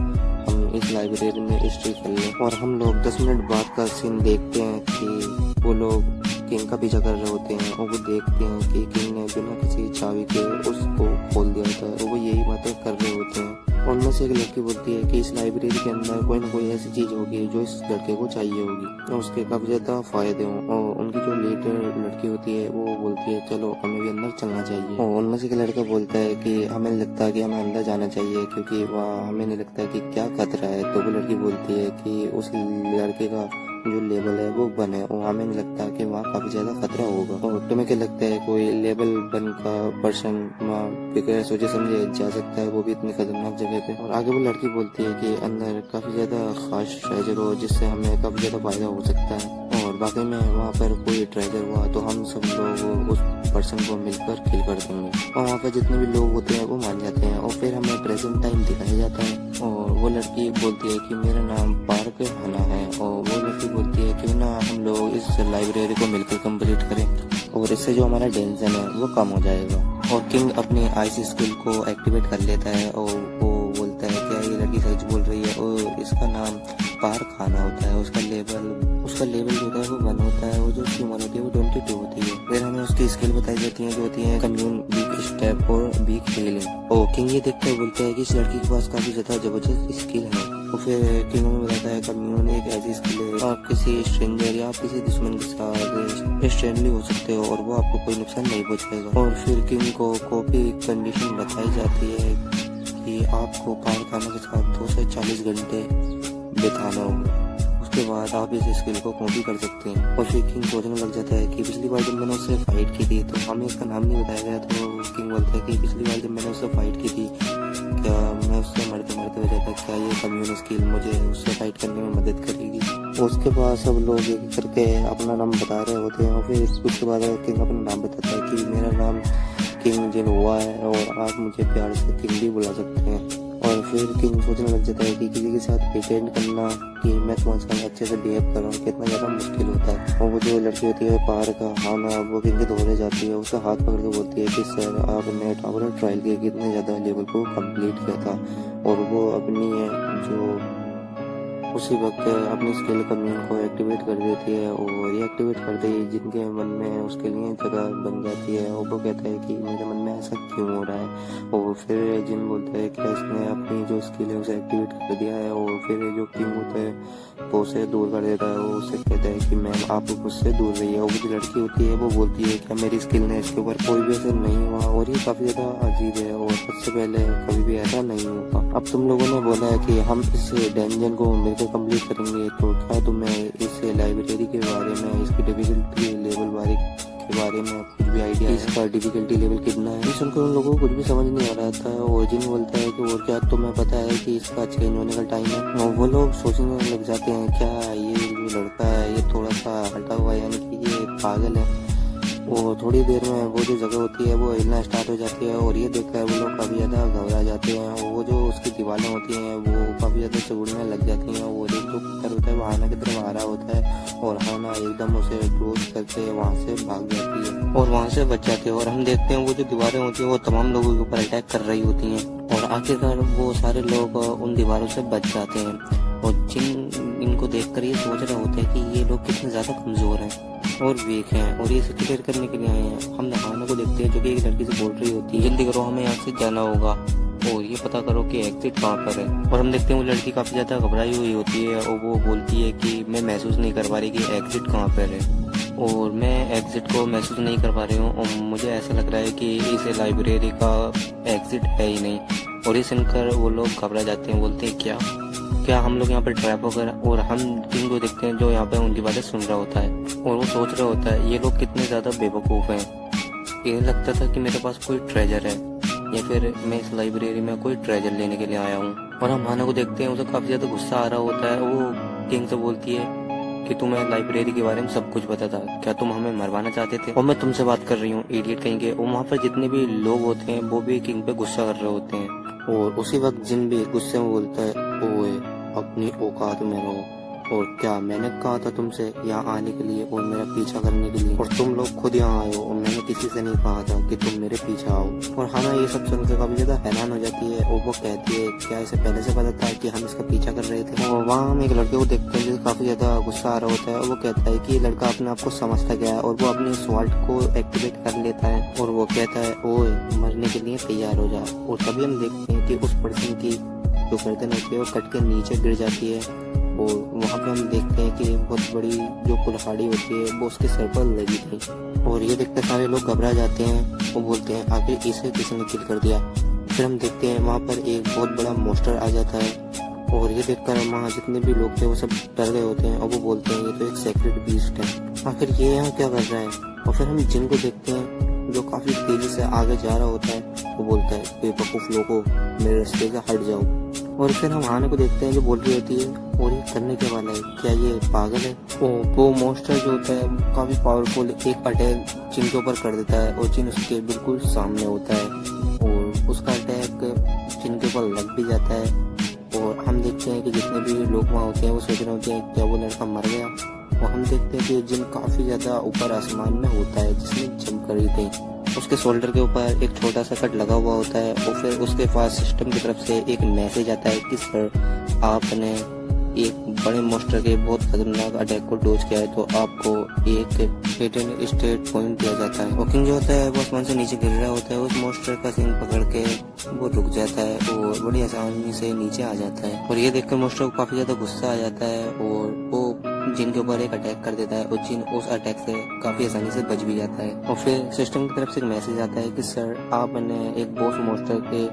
हम इस लाइब्रेरी में हिस्ट्री कर लें। और हम लोग 10 मिनट बाद का सीन देखते हैं कि वो लोग किंग का पीछा कर रहे होते हैं और वो देखते हैं कि किंग ने बिना किसी चाबी के उसको खोल दिया होता है और वो यही बातें कर रहे होते हैं। उनमें से एक लड़की बोलती है कि इस लाइब्रेरी के अंदर कोई ना कोई ऐसी चीज़ होगी जो इस लड़के को चाहिए होगी और उसके काफ़ी ज़्यादा फ़ायदे हों। और उनकी जो लीडर लड़की होती है वो बोलती है चलो हमें भी अंदर चलना चाहिए। और उनमें से एक लड़का बोलता है कि हमें लगता है कि हमें अंदर जाना चाहिए क्योंकि वहाँ हमें नहीं लगता कि क्या खतरा है। तो वो लड़की बोलती है कि उस लड़के का जो लेवल है वो 1 है और हमें नहीं लगता कि वहाँ काफ़ी ज़्यादा खतरा होगा। और तुम्हें क्या लगता है कोई लेवल 1 का पर्सन वहाँ बगैर सोचे समझे जा सकता है, वो भी इतनी खतरनाक जगह पे? और आगे वो लड़की बोलती है कि अंदर काफ़ी ज़्यादा खास ट्रेजर हो जिससे हमें काफ़ी ज़्यादा फायदा हो सकता है और बाकी में वहाँ पर कोई ट्रेजर हुआ तो हम सब लोग उस पर्सन को मिलकर किल कर देंगे। और वहाँ पर जितने भी लोग होते हैं वो मान जाते हैं और फिर हमें प्रेजेंट टाइम दिखाया जाता है। और वो लड़की बोलती है कि मेरा नाम पार्क हना है और वो लड़की बोलती है क्यों ना हम लोग इस लाइब्रेरी को मिलकर कंप्लीट करें और इससे जो हमारा टेंशन है वो कम हो जाएगा। और किंग अपनी आइस स्किल को एक्टिवेट कर लेता है और वो बोलता है क्या ये लड़की सच बोल रही है। और इसका नाम पार खाना होता है, उसका लेवल जो होता है वो 1 होता है और जो उसकी उम्र होती है वो 22 होती है। फिर हमें उसकी स्किल बताई जाती है जो होती है कम्यून, वीक स्टेप और वीक हीलिंग। और किंग ये देखकर बोलता है कि इस लड़की के पास काफी ज्यादा जबरदस्त स्किल है। तो फिर किंग हमें बताता है कम्यून एक ऐसी स्किल है आप किसी स्ट्रेंजर या आप किसी दुश्मन के साथ फ्रेंडली हो सकते हो और वो आपको कोई नुकसान नहीं पहुंचाएगा। और फिर किंग को कॉपी कंडीशन बताई जाती है कि आपको पार खाना के साथ 2 से 40 घंटे बिताना होगा, उसके बाद आप इस स्किल को कॉपी कर सकते हैं। और फिर किंग सोचने लग जाता है कि पिछली बार जब मैंने उससे फाइट की थी तो हमें इसका नाम नहीं बताया गया। तो किंग बोलता है कि पिछली बार जब मैंने उससे फाइट की थी क्या मैं उससे मरते मरते हो जाता, क्या ये कम्यून स्किल मुझे उससे फाइट करने में मदद करेगी। उसके बाद सब लोग एक करके अपना नाम बता रहे होते हैं और फिर उसके बाद किंग अपना नाम बताता है कि मेरा नाम किंग जिन हुआ है और आप मुझे प्यार से किंग भी बुला सकते हैं। और फिर किंग सोचने लग जाता है कि किसी के साथ प्रिटेंड करना कि मैं तुम्हारे साथ अच्छे से बिहेव कर रहा हूँ कितना ज़्यादा मुश्किल होता है। और वो जो लड़की होती है पार का हाना वो किंग के धोने जाती है, उसका हाथ पकड़ के बोलती है कि सर आपने टावर ट्रायल किया कितने ज़्यादा लेवल को कंप्लीट किया था। और वो अपनी जो उसी वक्त अपनी स्किल कम्यून को एक्टिवेट कर देती है और ये एक्टिवेट करते ही जिनके मन में उसके लिए जगह बन जाती है और वो कहता है कि मेरे मन में ऐसा क्यों हो रहा है। और फिर जिन बोलता है कि इसने अपनी जो स्किल है उसे एक्टिवेट कर दिया है और फिर जो किंग होता है वो उसे दूर कर देता है और उससे कहता है कि मैम आप मुझसे दूर रही है। और वो जो लड़की होती है वो बोलती है कि मेरी स्किल ने इसके ऊपर कोई भी असर नहीं हुआ और ये काफ़ी ज़्यादा अजीब है और सबसे पहले कभी भी ऐसा नहीं होगा। अब तुम लोगों ने बोला है कि हम इस डंजन को मिलकर कंप्लीट करेंगे तो क्या तुम्हें इस लाइब्रेरी के बारे में इसकी डिफिकल्टी लेवल के बारे में कुछ भी आइडिया है? इसका डिफिकल्टी लेवल कितना है? सुनकर उन लोगों को कुछ भी समझ नहीं आ रहा था और जिन बोलता है कि और क्या तुम्हें पता है कि इसका चेंज होने का टाइम है। और वो लोग सोचने लग जाते हैं क्या ये जो लड़का है ये थोड़ा सा हटा हुआ है यानी कि ये पागल है। वो थोड़ी देर में वो जो जगह होती है वो हिलना स्टार्ट हो जाती है और ये देखकर वो लोग काफ़ी ज़्यादा घबरा जाते हैं। और वो जो उसकी दीवारें होती हैं वो काफ़ी ज़्यादा सिकुड़ने लग जाती हैं और एक जो पत्थर होता है वो हाना की तरफ आ रहा होता है और हाना एकदम उसे क्लोज करके वहाँ से भाग जाती है और वहाँ से बच जाती है। और हम देखते हैं वो जो दीवारें होती हैं वो तमाम लोगों के ऊपर अटैक कर रही होती हैं और आखिरकार वो सारे लोग उन दीवारों से बच जाते हैं। और जिन इनको देखकर ये सोच रहा होता है कि ये लोग कितने ज़्यादा कमज़ोर हैं और वीक हैं, और ये इसे क्लियर करने के लिए आए हैं। हम नहाने को देखते हैं जो कि एक लड़की से बोल रही होती है, जल्दी करो हमें यहाँ से जाना होगा और ये पता करो कि एग्जिट कहाँ पर है। और हम देखते हैं वो लड़की काफ़ी ज़्यादा घबराई हुई होती है और वो बोलती है कि मैं महसूस नहीं कर पा रही कि एग्जिट कहाँ पर है, और मैं एग्जिट को महसूस नहीं कर पा रही हूँ और मुझे ऐसा लग रहा है कि इस लाइब्रेरी का एग्जिट है ही नहीं। और ये सुनकर वो लोग घबरा जाते हैं, बोलते हैं क्या हम लोग यहाँ पर ट्रैप हो गए। और हम जिन को देखते हैं जो यहाँ पे उनकी बातें सुन रहा होता है और वो सोच रहा होता है ये लोग कितने ज़्यादा बेवकूफ़ हैं। ये लगता था कि मेरे पास कोई ट्रेजर है या फिर मैं इस लाइब्रेरी में कोई ट्रेजर लेने के लिए आया हूँ। और हम हाना को देखते हैं, उसे काफ़ी ज़्यादा गुस्सा आ रहा होता है। वो किंग से बोलती है कि तुम्हें लाइब्रेरी के बारे में सब कुछ पता था, क्या तुम हमें मरवाना चाहते थे? और मैं तुमसे बात कर रही हूँ इडियट कहेंगे। और वहाँ पर जितने भी लोग होते हैं वो भी किंग पे गुस्सा कर रहे होते हैं। और उसी वक्त जिन भी गुस्से में बोलता है ओए अपनी औकात में रहो, और क्या मैंने कहा था तुमसे यहाँ आने के लिए और मेरा पीछा करने के लिए, और तुम लोग खुद यहाँ आए हो और मैंने किसी से नहीं कहा था कि तुम मेरे पीछे आओ। और हाना ये सब सुनकर काफी ज्यादा हैरान हो जाती है और वो कहती है क्या इसे पहले से पता था कि हम इसका पीछा कर रहे थे। और वहाँ हम एक लड़के को देखते हैं जिसे काफी ज्यादा गुस्सा आ रहा होता है और वो कहता है कि ये लड़का अपने आप को समझता गया है और वो अपनी स्वॉर्ड को एक्टिवेट कर लेता है और वो कहता है ओए मरने के लिए तैयार हो जा। और तभी हम देखते हैं कि उस पर्सन की जो गर्दन होती है वो कट के नीचे गिर जाती है और वहाँ पे हम देखते हैं कि बहुत बड़ी जो कुल्हाड़ी होती है वो उसके सर पर लगी थी। और ये देखकर सारे लोग घबरा जाते हैं और बोलते हैं आखिर इसे किसने किल कर दिया। फिर हम देखते हैं वहाँ पर एक बहुत बड़ा मोस्टर आ जाता है और ये देखकर वहाँ जितने भी लोग थे वो सब डर गए होते हैं और वो बोलते हैं ये तो एक सेक्रेट बीस्ट है, आखिर ये यहाँ क्या कर रहा है। और फिर हम जिन को देखते हैं जो काफी तेजी से आगे जा रहा होता है, वो बोलता है बेवकूफ लोगों मेरे रास्ते से हट जाओ। और फिर हम हाना को देखते हैं जो बोल रही होती है और ये करने के वाला है, क्या ये पागल है। वो मोस्टर जो होता है काफी पावरफुल एक अटैक जिन के ऊपर कर देता है और जिन उसके बिल्कुल सामने होता है और उसका अटैक जिन के ऊपर लग भी जाता है। और हम देखते हैं कि जितने भी लोग वहाँ होते हैं वो सोच रहे होते हैं क्या वो लड़का मर गया। और हम देखते हैं कि जिन काफी ज्यादा ऊपर आसमान में होता है जिसने जंप करी थी, उसके शोल्डर के ऊपर एक छोटा सा कट लगा हुआ होता है और फिर उसके पास सिस्टम की तरफ से एक मैसेज आता है कि सर आपने एक बड़े मोस्टर के बहुत खतरनाक अटैक को डोज किया है तो आपको एक हिडन स्टेट पॉइंट दिया जाता है। वॉकिंग जो होता है वो आसमान से नीचे गिर रहा होता है, उस मोस्टर का सिंग पकड़ के वो रुक जाता है और बड़ी आसानी से नीचे आ जाता है। और ये देखकर मोस्टर को काफी ज्यादा गुस्सा आ जाता है और वो जिन के ऊपर एक अटैक कर देता है और जिन उस अटैक से काफी आसानी से बच भी जाता है। और फिर सिस्टम की तरफ से एक मैसेज आता है कि सर आपने एक बॉस मोस्टर के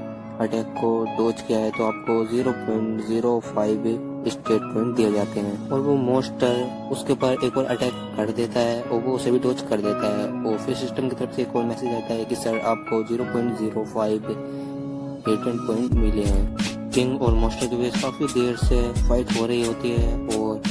अटैक को डोज किया है तो आपको 0.05 स्टेट पॉइंट दिए जाते हैं। और वो मोस्टर उसके ऊपर एक और अटैक कर देता है और वो उसे भी डोज कर देता है। और फिर सिस्टम की तरफ से एक और मैसेज आता है कि सर आपको 0.05 पेटेंट पॉइंट मिले हैं। किंग और मोस्टर के बीच काफी देर से फाइट हो रही होती है और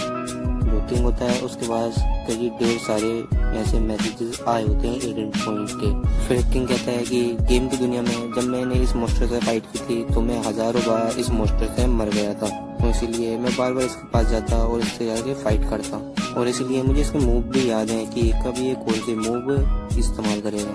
जो किंग होता है उसके पास कई ढेर सारे ऐसे मैसेजेस आए होते हैं एडेंट पॉइंट के। फिर किंग कहता है कि गेम की दुनिया में जब मैंने इस मोस्टर से फाइट की थी तो मैं हजारों बार इस मोस्टर से मर गया था, तो इसीलिए मैं बार बार इसके पास जाता और इससे जाके फाइट करता और इसीलिए मुझे इसके मूव भी याद है कि कभी ये कौन से मूव इस्तेमाल करेगा।